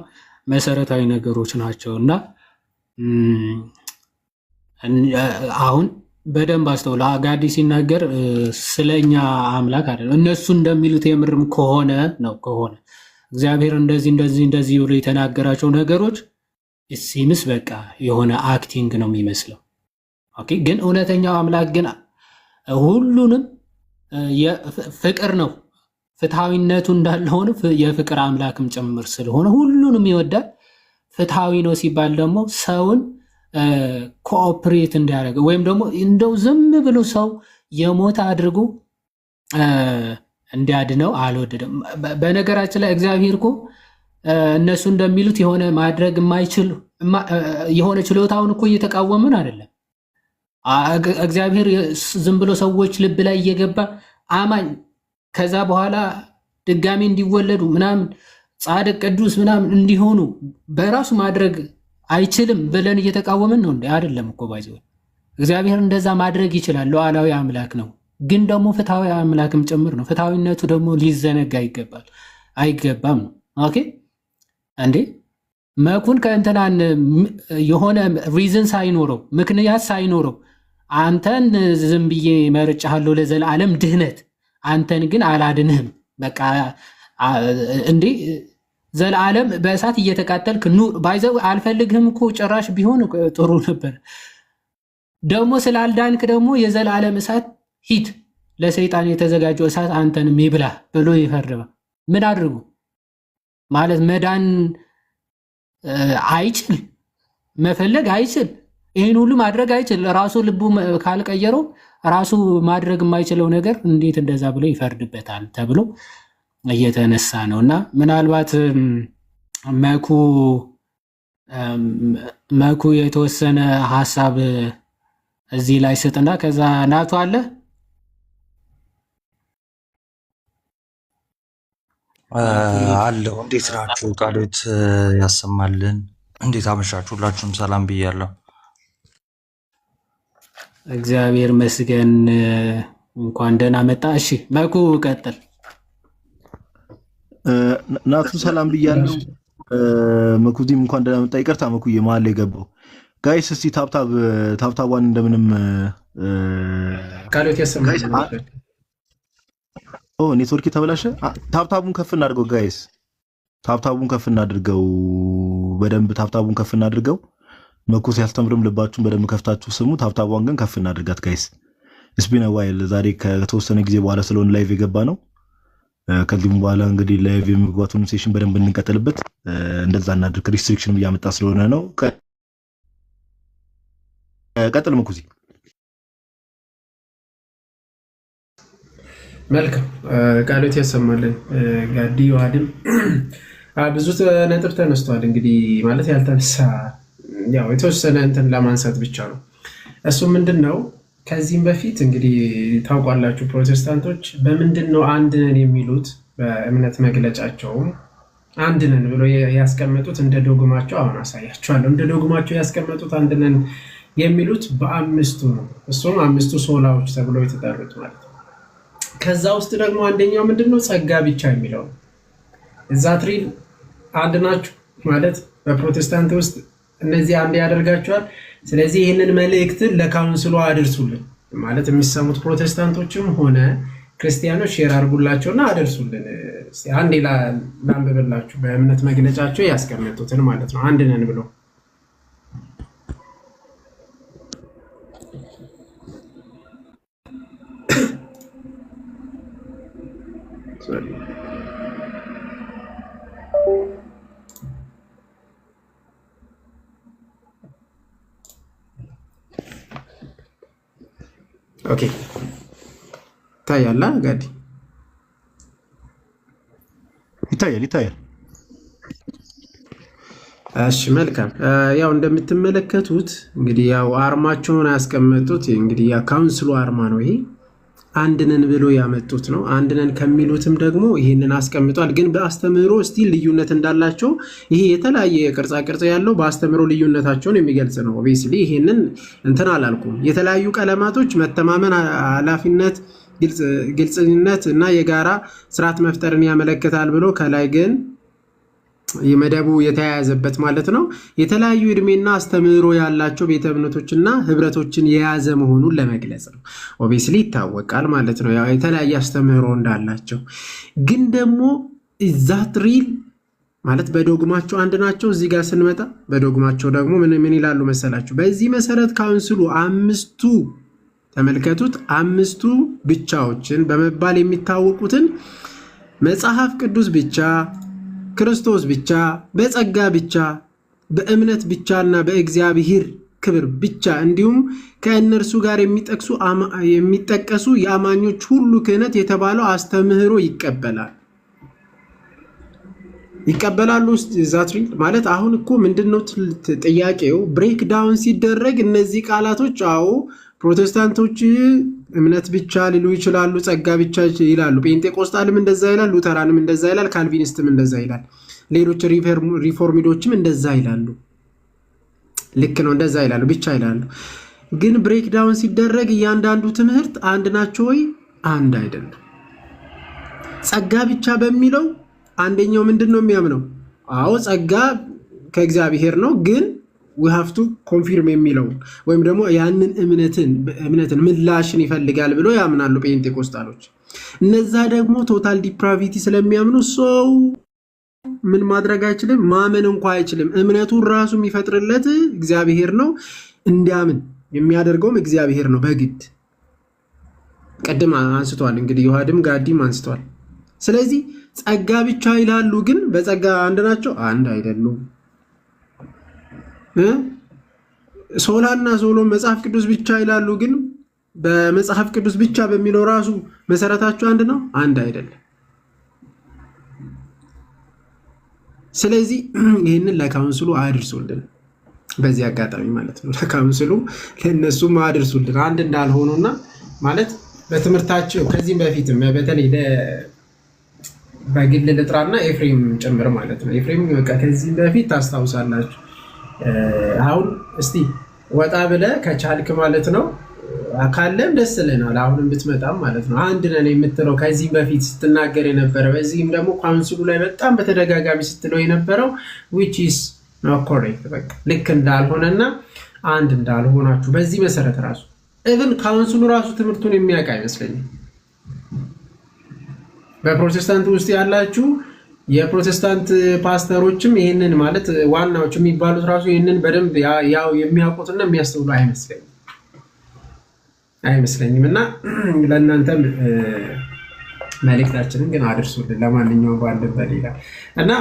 መሰረታዊ ነገሮች ናቸው እና አሁን በደንብ አስተውላ ጋዲ ሲናገር ስለኛ አምላክ አይደለም እነሱ እንደሚሉት የምርም ከሆነ እግዚአብሔር እንደዚህ ብሎ የተናገራቸው ነገሮች ሲምስ በቃ የሆነ አክቲንግ ነው የሚመስለው። ኦኬ ግን እውነተኛው አምላክ ግን ሁሉንም ፍቅር ነው። ፍትሃዊነቱ እንዳለ ሆነ የፍቅር አምላክም ጭምር ስለሆነ ሁሉንም ይወዳል። ፍትሃዊ ነው ሲባል ደግሞ ሰውን ኮኦፕሬት እንዲያደርግ ወይም ደግሞ እንደው ዝም ብሎ ሰው የሞተ አድርጎ እንዲያድነው አልወደደም። በነገራችን ላይ እግዚአብሔር እኮ እነሱ እንደሚሉት የሆነ ማድረግ የማይችል የሆነ ችሎታውን እኮ እየተቃወምን አይደለም። እግዚአብሔር ዝም ብሎ ሰዎች ልብ ላይ እየገባ አማኝ ከዛ በኋላ ድጋሚ እንዲወለዱ ምናምን ጻድቅ ቅዱስ ምናምን እንዲሆኑ በራሱ ማድረግ አይችልም ብለን እየተቃወምን ነው እንዴ? አይደለም እኮ ባይዘው እግዚአብሔር እንደዛ ማድረግ ይችላል። ሉዓላዊ አምላክ ነው፣ ግን ደግሞ ፍትሃዊ አምላክም ጭምር ነው። ፍትሃዊነቱ ደግሞ ሊዘነጋ አይገባም ነው። ኦኬ እንዴ መኩን ከእንትናን የሆነ ሪዝን ሳይኖረው ምክንያት ሳይኖረው አንተን ዝም ብዬ መርጫለሁ ለዘላለም ድህነት፣ አንተን ግን አላድንህም በቃ እንዴ ዘላለም በእሳት እየተቃጠልክ ባይዘው አልፈልግህም እኮ ጭራሽ ቢሆን ጥሩ ነበር። ደግሞ ስላልዳንክ ደግሞ የዘላለም እሳት ሂድ ለሰይጣን የተዘጋጀው እሳት አንተንም ይብላ ብሎ ይፈርዳል። ምን አድርጉ ማለት መዳን አይችል መፈለግ አይችል ይሄን ሁሉ ማድረግ አይችል ራሱ ልቡ ካልቀየረው ራሱ ማድረግ የማይችለው ነገር እንዴት እንደዛ ብሎ ይፈርድበታል ተብሎ እየተነሳ ነውና ምናልባት መኩ የተወሰነ ሐሳብ እዚህ ላይ ስጥና ከዛ ናቱ አለ አለው። እንዴት ናችሁ? ቃሎት ያሰማልን። እንዴት አመሻችሁ? ሁላችሁም ሰላም ብያለሁ። እግዚአብሔር መስገን እንኳን ደህና መጣ። እሺ መኩ ቀጥል። ናቱ ሰላም ብያለሁ። መኩዲም እንኳን ደህና መጣ። ይቅርታ መኩዬ መሀል ላይ ገባው። ጋይስ እስቲ ታብታቧን እንደምንም ቃሎት ያሰማልን። ኔትወርክ የተበላሸ ታብታቡን ከፍ እናድርገው ጋይስ፣ ታብታቡን ከፍ እናድርገው በደንብ ታብታቡን ከፍ እናድርገው። መኩ ሲያስተምርም ልባችሁን በደንብ ከፍታችሁ ስሙ። ታብታቧን ግን ከፍ እናድርጋት ጋይስ። ስፒነ ዋይል ዛሬ ከተወሰነ ጊዜ በኋላ ስለሆነ ላይቭ የገባ ነው። ከዚህም በኋላ እንግዲህ ላይቭ የመግባቱን ሴሽን በደንብ እንቀጥልበት። እንደዛ እናድርግ። ሪስትሪክሽንም እያመጣ ስለሆነ ነው። ቀጥል መኩዚ። መልካም ቃሎት ያሰማልን። ጋዲ ዋድም ብዙ ነጥብ ተነስቷል። እንግዲህ ማለት ያልተነሳ ያው የተወሰነ እንትን ለማንሳት ብቻ ነው። እሱ ምንድነው ከዚህም በፊት እንግዲህ ታውቋላችሁ ፕሮቴስታንቶች በምንድን ነው አንድ ነን የሚሉት? በእምነት መግለጫቸው አንድ ነን ብሎ ያስቀመጡት እንደ ዶግማቸው አሁን አሳያችኋለሁ። እንደ ዶግማቸው ያስቀመጡት አንድ ነን የሚሉት በአምስቱ ነው። እሱም አምስቱ ሶላዎች ተብሎ የተጠሩት ማለት ነው። ከዛ ውስጥ ደግሞ አንደኛው ምንድነው ጸጋ ብቻ የሚለው እዛ ትሪል አንድ ናችሁ ማለት በፕሮቴስታንት ውስጥ እነዚህ አንድ ያደርጋቸዋል። ስለዚህ ይህንን መልእክትን ለካውንስሉ አድርሱልን ማለት የሚሰሙት ፕሮቴስታንቶችም ሆነ ክርስቲያኖች ሼር አድርጉላቸውና አድርሱልን። አንዴ ላንብብላችሁ በእምነት መግለጫቸው ያስቀመጡትን ማለት ነው አንድ ነን ብሎ ኦኬ ታያላ ጋዲ ይታያል። እሺ መልካም። ያው እንደምትመለከቱት እንግዲህ ያው አርማቸውን ያስቀመጡት እንግዲህ ያ ካውንስሉ አርማ ነው። ይሄ አንድነን ብሎ ያመጡት ነው። አንድነን ከሚሉትም ደግሞ ይሄንን አስቀምጧል። ግን በአስተምህሮ ስቲል ልዩነት እንዳላቸው ይሄ የተለያየ ቅርጻ ቅርጽ ያለው በአስተምህሮ ልዩነታቸውን የሚገልጽ ነው። ኦብቪየስሊ ይሄንን እንትን አላልኩም። የተለያዩ ቀለማቶች መተማመን፣ ኃላፊነት፣ ግልጽነት እና የጋራ ስርዓት መፍጠርን ያመለክታል ብሎ ከላይ ግን የመደቡ የተያያዘበት ማለት ነው የተለያዩ እድሜና አስተምህሮ ያላቸው ቤተ እምነቶችና ህብረቶችን የያዘ መሆኑን ለመግለጽ ነው። ኦብቪየስሊ ይታወቃል ማለት ነው ያው የተለያየ አስተምህሮ እንዳላቸው። ግን ደግሞ ዛት ሪል ማለት በዶግማቸው አንድ ናቸው። እዚህ ጋር ስንመጣ በዶግማቸው ደግሞ ምን ይላሉ መሰላችሁ? በዚህ መሰረት ካውንስሉ አምስቱ ተመልከቱት፣ አምስቱ ብቻዎችን በመባል የሚታወቁትን መጽሐፍ ቅዱስ ብቻ፣ ክርስቶስ ብቻ፣ በጸጋ ብቻ፣ በእምነት ብቻና በእግዚአብሔር ክብር ብቻ እንዲሁም ከእነርሱ ጋር የሚጠቀሱ የአማኞች ሁሉ ክህነት የተባለው አስተምህሮ ይቀበላል። ይቀበላሉ ዛትሪ ማለት አሁን እኮ ምንድነው ጥያቄው? ብሬክ ዳውን ሲደረግ እነዚህ ቃላቶች አዎ ፕሮቴስታንቶች እምነት ብቻ ሊሉ ይችላሉ፣ ጸጋ ብቻ ይላሉ። ጴንጤቆስጣልም እንደዛ ይላል፣ ሉተራንም እንደዛ ይላል፣ ካልቪኒስትም እንደዛ ይላል፣ ሌሎች ሪፎርሚዶችም እንደዛ ይላሉ። ልክ ነው፣ እንደዛ ይላሉ፣ ብቻ ይላሉ። ግን ብሬክ ዳውን ሲደረግ እያንዳንዱ ትምህርት አንድ ናቸው ወይ? አንድ አይደለም። ጸጋ ብቻ በሚለው አንደኛው ምንድነው የሚያምነው? አዎ ጸጋ ከእግዚአብሔር ነው፣ ግን we have to confirm የሚለው ወይም ደግሞ ያንን እምነትን ምላሽን ይፈልጋል ብሎ ያምናሉ ጴንጤቆስጣሎች። እነዛ ደግሞ ቶታል ዲፕራቪቲ ስለሚያምኑ ሰው ምን ማድረግ አይችልም፣ ማመን እንኳን አይችልም። እምነቱን ራሱ የሚፈጥርለት እግዚአብሔር ነው፣ እንዲያምን የሚያደርገውም እግዚአብሔር ነው በግድ። ቀድም አንስቷል እንግዲህ ዮሐድም ጋዲም አንስቷል። ስለዚህ ጸጋ ብቻ ይላሉ፣ ግን በጸጋ አንድ ናቸው? አንድ አይደሉም። ሶላና ሶሎም መጽሐፍ ቅዱስ ብቻ ይላሉ፣ ግን በመጽሐፍ ቅዱስ ብቻ በሚለው ራሱ መሰረታቸው አንድ ነው? አንድ አይደለም። ስለዚህ ይህንን ለካውንስሉ አድርሱልን፣ በዚህ አጋጣሚ ማለት ነው። ለካውንስሉ ለእነሱም አድርሱልን አንድ እንዳልሆኑና ማለት በትምህርታቸው ከዚህም በፊትም በተለይ በግል ልጥራና ኤፍሬም ጭምር ማለት ነው። ኤፍሬም ከዚህም በፊት ታስታውሳላችሁ። አሁን እስቲ ወጣ ብለ ከቻልክ ማለት ነው ካለም ደስ ይለናል። አሁንም ብትመጣም ማለት ነው አንድ ነን የምትለው ከዚህ በፊት ስትናገር የነበረ በዚህም ደግሞ ካውንስሉ ላይ በጣም በተደጋጋሚ ስትለው የነበረው which is not correct በቃ ልክ እንዳልሆነና አንድ እንዳልሆናችሁ በዚህ መሰረት ራሱ even ካውንስሉ ራሱ ትምህርቱን የሚያውቅ አይመስለኝም። በፕሮቴስታንት ውስጥ ያላችሁ የፕሮቴስታንት ፓስተሮችም ይሄንን ማለት ዋናዎች የሚባሉት ራሱ ይሄንን በደንብ ያው የሚያውቁትና የሚያስተውሉ አይመስለኝም። እና ለእናንተም መልእክታችንን ግን አድርሱልን። ለማንኛውም ባለበት ይላል እና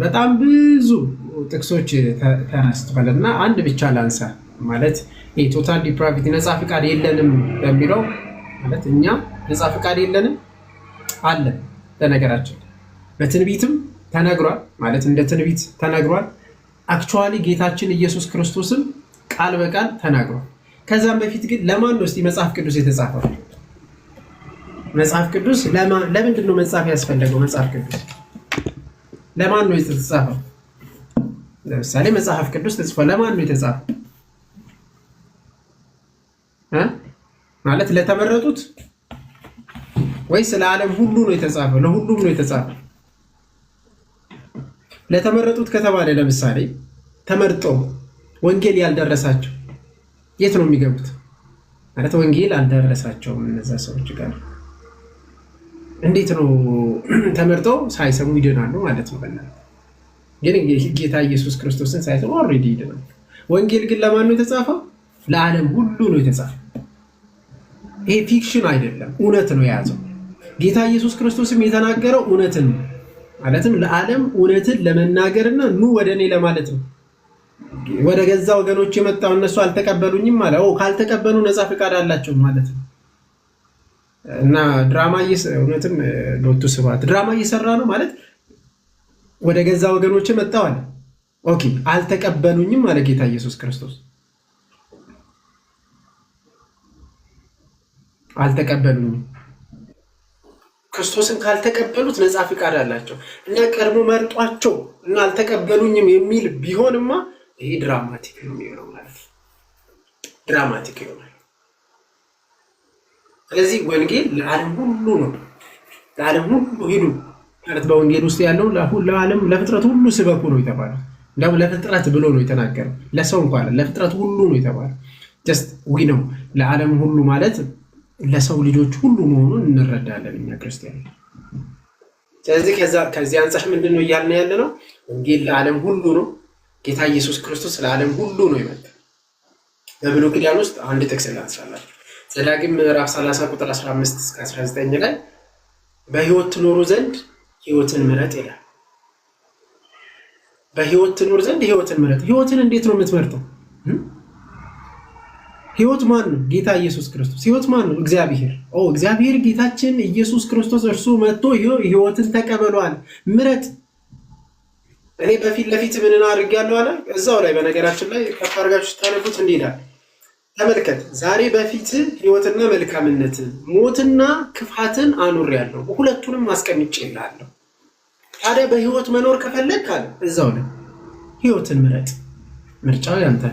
በጣም ብዙ ጥቅሶች ተነስተዋል እና አንድ ብቻ ላንሳ ማለት ቶታል ዲፕራቪቲ ነፃ ፍቃድ የለንም በሚለው ማለት እኛ ነፃ ፍቃድ የለንም አለን። ለነገራችን በትንቢትም ተነግሯል ማለት እንደ ትንቢት ተነግሯል። አክቹዋሊ ጌታችን ኢየሱስ ክርስቶስም ቃል በቃል ተናግሯል። ከዛም በፊት ግን ለማን ነው እስቲ መጽሐፍ ቅዱስ የተጻፈው? መጽሐፍ ቅዱስ ለምንድን ነው መጽሐፍ ያስፈለገው? መጽሐፍ ቅዱስ ለማን ነው የተጻፈው? ለምሳሌ መጽሐፍ ቅዱስ ተጽፏል፣ ለማን ነው የተጻፈው? ማለት ለተመረጡት ወይስ ለዓለም ሁሉ ነው የተጻፈው? ለሁሉም ነው የተጻፈው። ለተመረጡት ከተባለ ለምሳሌ ተመርጠው ወንጌል ያልደረሳቸው የት ነው የሚገቡት? ማለት ወንጌል አልደረሳቸውም እነዛ ሰዎች ጋር እንዴት ነው ተመርጠው ሳይሰሙ ይድናሉ ማለት ነው? ግን ጌታ ኢየሱስ ክርስቶስን ሳይሰሙ ኦልሬዲ ይድናሉ። ወንጌል ግን ለማን ነው የተጻፈው? ለዓለም ሁሉ ነው የተጻፈው። ይሄ ፊክሽን አይደለም፣ እውነት ነው የያዘው። ጌታ ኢየሱስ ክርስቶስም የተናገረው እውነትን ነው ማለትም ለዓለም እውነትን ለመናገርና ኑ ወደ እኔ ለማለት ነው። ወደ ገዛ ወገኖች የመጣው እነሱ አልተቀበሉኝም ማለት ካልተቀበሉ ነፃ ፍቃድ አላቸው ማለት ነው። እና ድራማ እውነትም ሎቱ ስብሐት ድራማ እየሰራ ነው ማለት ወደ ገዛ ወገኖች መጣው አለ። ኦኬ አልተቀበሉኝም ማለት ጌታ ኢየሱስ ክርስቶስ አልተቀበሉኝም። ክርስቶስን ካልተቀበሉት ነፃ ፍቃድ አላቸው እና ቀድሞ መርጧቸው እና አልተቀበሉኝም የሚል ቢሆንማ ይሄ ድራማቲክ ነው የሚሆነው ማለት ነው። ድራማቲክ ይሆናል። ስለዚህ ወንጌል ለዓለም ሁሉ ነው። ለዓለም ሁሉ ሂዱ ማለት በወንጌል ውስጥ ያለው ለዓለም ለፍጥረት ሁሉ ስበኩ ነው የተባለው። ለፍጥረት ብሎ ነው የተናገረው። ለሰው እንኳን ለፍጥረት ሁሉ ነው የተባለው። ጀስት ዊ ነው ለዓለም ሁሉ ማለት ለሰው ልጆች ሁሉ መሆኑን እንረዳለን እኛ ክርስቲያኖች። ስለዚህ ከዚህ አንጻር ምንድን ነው እያልን ያለ ነው? ወንጌል ለዓለም ሁሉ ነው። ጌታ ኢየሱስ ክርስቶስ ለዓለም ሁሉ ነው የመጣው። በብሉይ ኪዳን ውስጥ አንድ ጥቅስ ላንሳላችሁ። ዘዳግም ምዕራፍ 30 ቁጥር 15 እስከ 19 ላይ በሕይወት ትኖሩ ዘንድ ሕይወትን ምረጥ ይላል። በሕይወት ትኖር ዘንድ ሕይወትን ምረጥ። ሕይወትን እንዴት ነው የምትመርጠው? ሕይወት ማን ነው? ጌታ ኢየሱስ ክርስቶስ። ሕይወት ማን ነው? እግዚአብሔር። እግዚአብሔር ጌታችን ኢየሱስ ክርስቶስ እርሱ መጥቶ ሕይወትን ተቀበሏል። ምረጥ እኔ በፊት ለፊት ምን አድርጌያለሁ አለ እዛው ላይ በነገራችን ላይ ከፍ አድርጋችሁ ስታነቡት እንዲህ ይላል። ተመልከት ዛሬ በፊት ህይወትና መልካምነት ሞትና ክፋትን አኑሬያለሁ ሁለቱንም አስቀምጬልሃለሁ። ታዲያ በህይወት መኖር ከፈለክ አለ እዛው ላይ ህይወትን ምረጥ። ምርጫው ያንተ።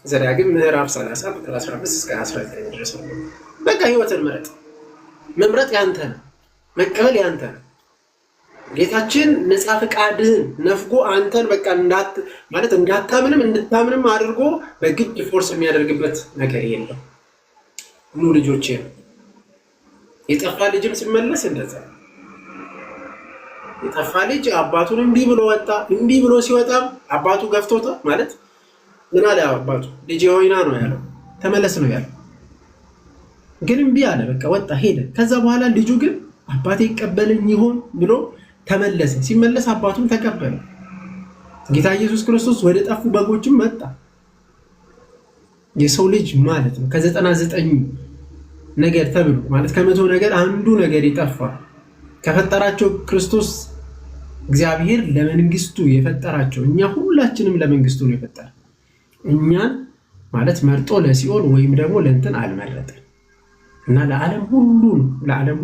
ዘዳግም ምዕራፍ 30 ቁጥር 15 እስከ 19 ድረስ ነው። በቃ ህይወትን ምረጥ። መምረጥ ያንተ ነው። መቀበል ያንተ ነው። ጌታችን ነፃ ፈቃድህን ነፍጎ አንተን በቃ ማለት እንዳታምንም እንድታምንም አድርጎ በግድ ፎርስ የሚያደርግበት ነገር የለም። ኑ ልጆቼ ነው። የጠፋ ልጅም ሲመለስ እንደዛ የጠፋ ልጅ አባቱን እምቢ ብሎ ወጣ። እምቢ ብሎ ሲወጣም አባቱ ገፍቶታ ማለት ምን አለ አባቱ? ልጅ ሆይና ነው ያለው፣ ተመለስ ነው ያለው። ግን እምቢ አለ፣ በቃ ወጣ ሄደ። ከዛ በኋላ ልጁ ግን አባቴ ይቀበለኝ ይሆን ብሎ ተመለሰ። ሲመለስ አባቱን ተቀበለ። ጌታ ኢየሱስ ክርስቶስ ወደ ጠፉ በጎችም መጣ። የሰው ልጅ ማለት ነው ከ99 ነገር ተብሎ ማለት ከ100 ነገር አንዱ ነገር ይጠፋ ከፈጠራቸው ክርስቶስ እግዚአብሔር ለመንግስቱ የፈጠራቸው እኛ ሁላችንም ለመንግስቱ ነው የፈጠረ። እኛን ማለት መርጦ ለሲኦል ወይም ደግሞ ለእንትን አልመረጠም እና ለዓለም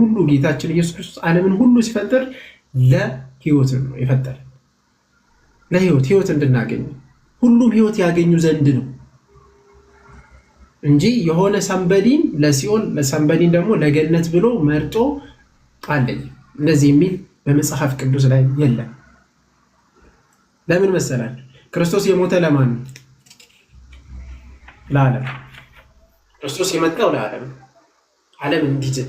ሁሉ ጌታችን ኢየሱስ ክርስቶስ ዓለምን ሁሉ ሲፈጥር ለህይወት ነው የፈጠረ። ለህይወት እንድናገኝ ሁሉም ህይወት ያገኙ ዘንድ ነው እንጂ የሆነ ሰንበዲን ለሲኦል ለሰንበዲን ደግሞ ለገነት ብሎ መርጦ አለኝ እንደዚህ የሚል በመጽሐፍ ቅዱስ ላይ የለም። ለምን መሰላል? ክርስቶስ የሞተ ለማን ነው? ለዓለም። ክርስቶስ የመጣው ለዓለም ዓለም እንዲድን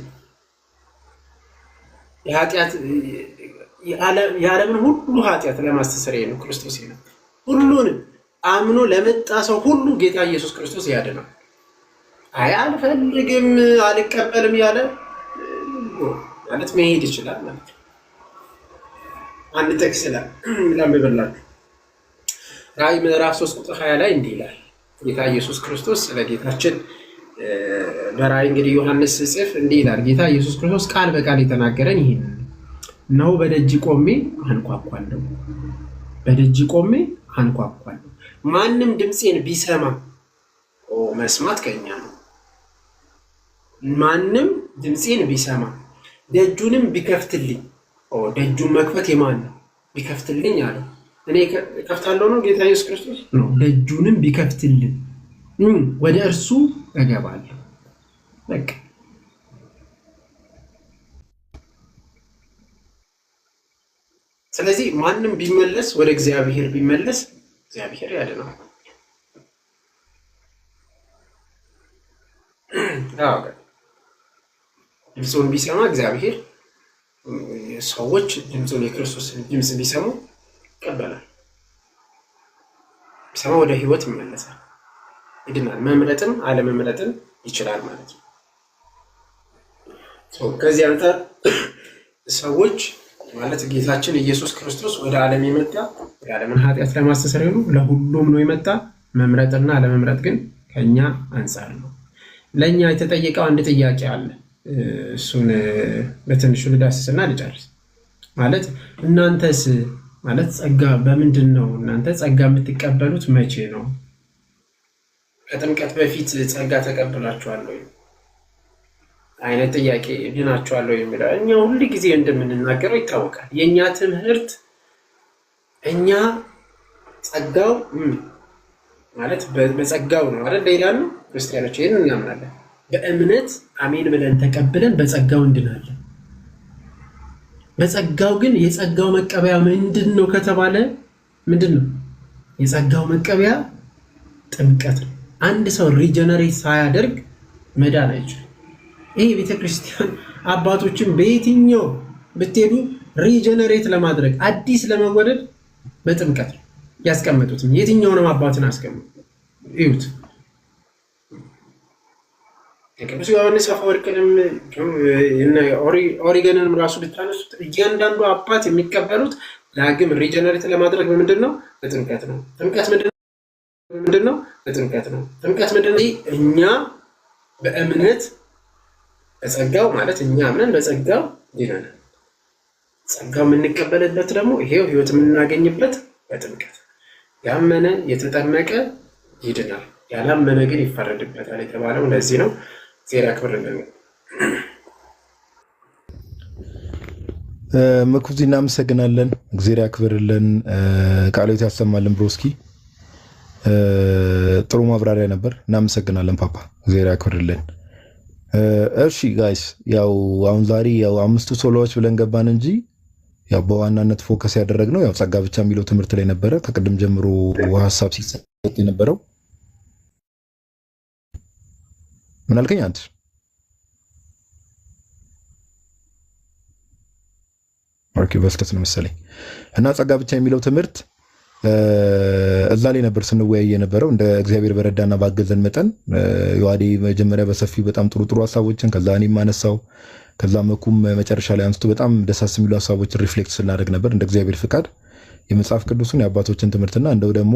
የዓለምን ሁሉ ኃጢአት ለማስተስረይ ነው ክርስቶስ የመጣው። ሁሉንም አምኖ ለመጣ ሰው ሁሉ ጌታ ኢየሱስ ክርስቶስ ያድናል። አይ አልፈልግም አልቀበልም ያለ ማለት መሄድ ይችላል ማለት ነው። አንድ ጥቅስ ላይ ላንብብላችሁ። ራዕይ ምዕራፍ 3 ቁጥር 20 ላይ እንዲህ ይላል ጌታ ኢየሱስ ክርስቶስ ስለ ጌታችን በራዕይ እንግዲህ ዮሐንስ ጽፍ እንዲህ ይላል ጌታ ኢየሱስ ክርስቶስ ቃል በቃል የተናገረን ይሄን ነው። በደጅ ቆሜ አንኳኳለሁ፣ በደጅ ቆሜ አንኳኳለሁ። ማንም ድምፄን ቢሰማ መስማት ከኛ ነው። ማንም ድምፄን ቢሰማ ደጁንም ቢከፍትልኝ፣ ደጁን መክፈት የማን ነው? ቢከፍትልኝ አለ። እኔ ከፍታለሁ ነው ጌታ ኢየሱስ ክርስቶስ ነው። ደጁንም ቢከፍትልኝ ወደ እርሱ እገባለሁ። በቃ ስለዚህ ማንም ቢመለስ ወደ እግዚአብሔር ቢመለስ እግዚአብሔር ያድነዋል። ድምፁን ቢሰማ እግዚአብሔር ሰዎች ድምፁን የክርስቶስን ድምፅ ቢሰሙ ይቀበላል። ቢሰማ ወደ ህይወት ይመለሳል፣ ይድናል። መምረጥም አለመምረጥም ይችላል ማለት ነው። ከዚህ አንጻር ሰዎች ማለት ጌታችን ኢየሱስ ክርስቶስ ወደ ዓለም የመጣ የዓለምን ኃጢአት ለማስተስረይ ነው። ለሁሉም ነው የመጣ። መምረጥና አለመምረጥ ግን ከኛ አንጻር ነው። ለኛ የተጠየቀው አንድ ጥያቄ አለ። እሱን በትንሹ ልዳስስና ልጨርስ። ማለት እናንተስ ማለት ጸጋ በምንድን ነው? እናንተ ጸጋ የምትቀበሉት መቼ ነው? ከጥምቀት በፊት ጸጋ ተቀብላችኋል ወይ አይነት ጥያቄ ድናችኋል ወይ የሚለው እኛ ሁሉ ጊዜ እንደምንናገረው ይታወቃል። የኛ ትምህርት እኛ ጸጋው ማለት በጸጋው ነው አይደል? ሌላ ነው። ክርስቲያኖች ይሄን እናምናለን። በእምነት አሜን ብለን ተቀብለን በጸጋው እንድናለን። በጸጋው ግን የጸጋው መቀበያ ምንድን ነው ከተባለ ምንድን ነው? የጸጋው መቀበያ ጥምቀት ነው። አንድ ሰው ሪጀነሬት ሳያደርግ መዳን አይችልም። ይሄ ቤተክርስቲያን አባቶችን በየትኛው ብትሄዱ ሪጀነሬት ለማድረግ አዲስ ለመወለድ በጥምቀት ያስቀመጡትም የትኛውንም አባትን አስቀምጡ እዩት። የቅዱስ ዮሐንስ አፈወርቅንም ኦሪገንንም ራሱ ብታነሱት እያንዳንዱ አባት የሚቀበሉት ዳግም ሪጀነሬት ለማድረግ በምንድን ነው? በጥምቀት ነው። ጥምቀት ምንድን ነው? በጥምቀት ነው። ጥምቀት ምንድን ነው? እኛ በእምነት በጸጋው ማለት እኛ አምነን በጸጋው ይነናል። ጸጋው የምንቀበልበት ደግሞ ይሄው ህይወት የምናገኝበት በጥምቀት ያመነ የተጠመቀ ይድናል፣ ያላመነ ግን ይፈረድበታል የተባለው ለዚህ ነው። እግዚአብሔር ያክብርልን። መኩዚ እናመሰግናለን። እግዚአብሔር ያክብርልን፣ ቃሎት ያሰማልን። ብሮስኪ ጥሩ ማብራሪያ ነበር። እናመሰግናለን ፓፓ፣ እግዚአብሔር ያክብርልን። እሺ ጋይስ፣ ያው አሁን ዛሬ ያው 5 ሶሎዎች ብለን ገባን እንጂ ያው በዋናነት ፎከስ ያደረግነው ያው ጸጋ ብቻ የሚለው ትምህርት ላይ ነበረ። ከቅድም ጀምሮ ሀሳብ ሲሰጥ የነበረው ምን አልከኝ አንተ? ኦኬ በስተት ነው መሰለኝ። እና ጸጋ ብቻ የሚለው ትምህርት እዛ ላይ ነበር ስንወያይ የነበረው። እንደ እግዚአብሔር በረዳና ባገዘን መጠን ዮሐዴ መጀመሪያ በሰፊው በጣም ጥሩ ጥሩ ሀሳቦችን ከዛ እኔም ማነሳው ከዛ መኩም መጨረሻ ላይ አንስቶ በጣም ደሳስ የሚሉ ሀሳቦችን ሪፍሌክት ስናደርግ ነበር እንደ እግዚአብሔር ፍቃድ የመጽሐፍ ቅዱስን የአባቶችን ትምህርትና እንደው ደግሞ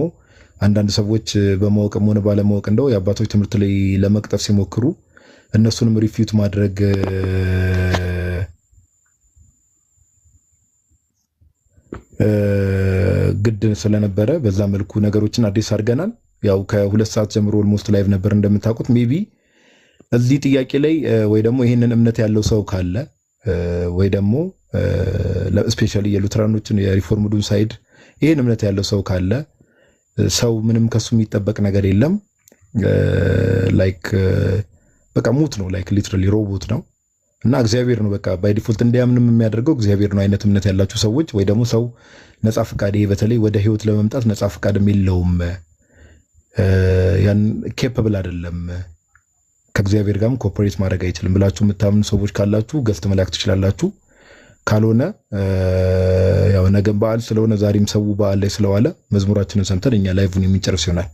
አንዳንድ ሰዎች በማወቅም ሆነ ባለማወቅ እንደው የአባቶች ትምህርት ላይ ለመቅጠፍ ሲሞክሩ እነሱንም ሪፊዩት ማድረግ ግድ ስለነበረ በዛ መልኩ ነገሮችን አዲስ አድርገናል። ያው ከ2 ሰዓት ጀምሮ ኦልሞስት ላይቭ ነበር እንደምታውቁት። ሜቢ እዚህ ጥያቄ ላይ ወይ ደግሞ ይህንን እምነት ያለው ሰው ካለ ወይ ደግሞ ስፔሻሊ የሉትራኖችን የሪፎርምዱን ሳይድ ይህን እምነት ያለው ሰው ካለ ሰው ምንም ከሱ የሚጠበቅ ነገር የለም። ላይክ በቃ ሙት ነው፣ ላይክ ሊትራሊ ሮቦት ነው እና እግዚአብሔር ነው በቃ ባይ ዲፎልት እንዲያምንም የሚያደርገው እግዚአብሔር ነው አይነት እምነት ያላችሁ ሰዎች ወይ ደግሞ ሰው ነፃ ፍቃድ ይሄ በተለይ ወደ ህይወት ለመምጣት ነፃ ፍቃድም የለውም ያን ኬፓብል አይደለም ከእግዚአብሔር ጋርም ኮኦፐሬት ማድረግ አይችልም ብላችሁ የምታምኑ ሰዎች ካላችሁ ገዝት መላክ ትችላላችሁ። ካልሆነ ያው ነገም በዓል ስለሆነ ዛሬም ሰው በዓል ላይ ስለዋለ መዝሙራችንን ሰምተን እኛ ላይቭን የምንጨርስ ይሆናል።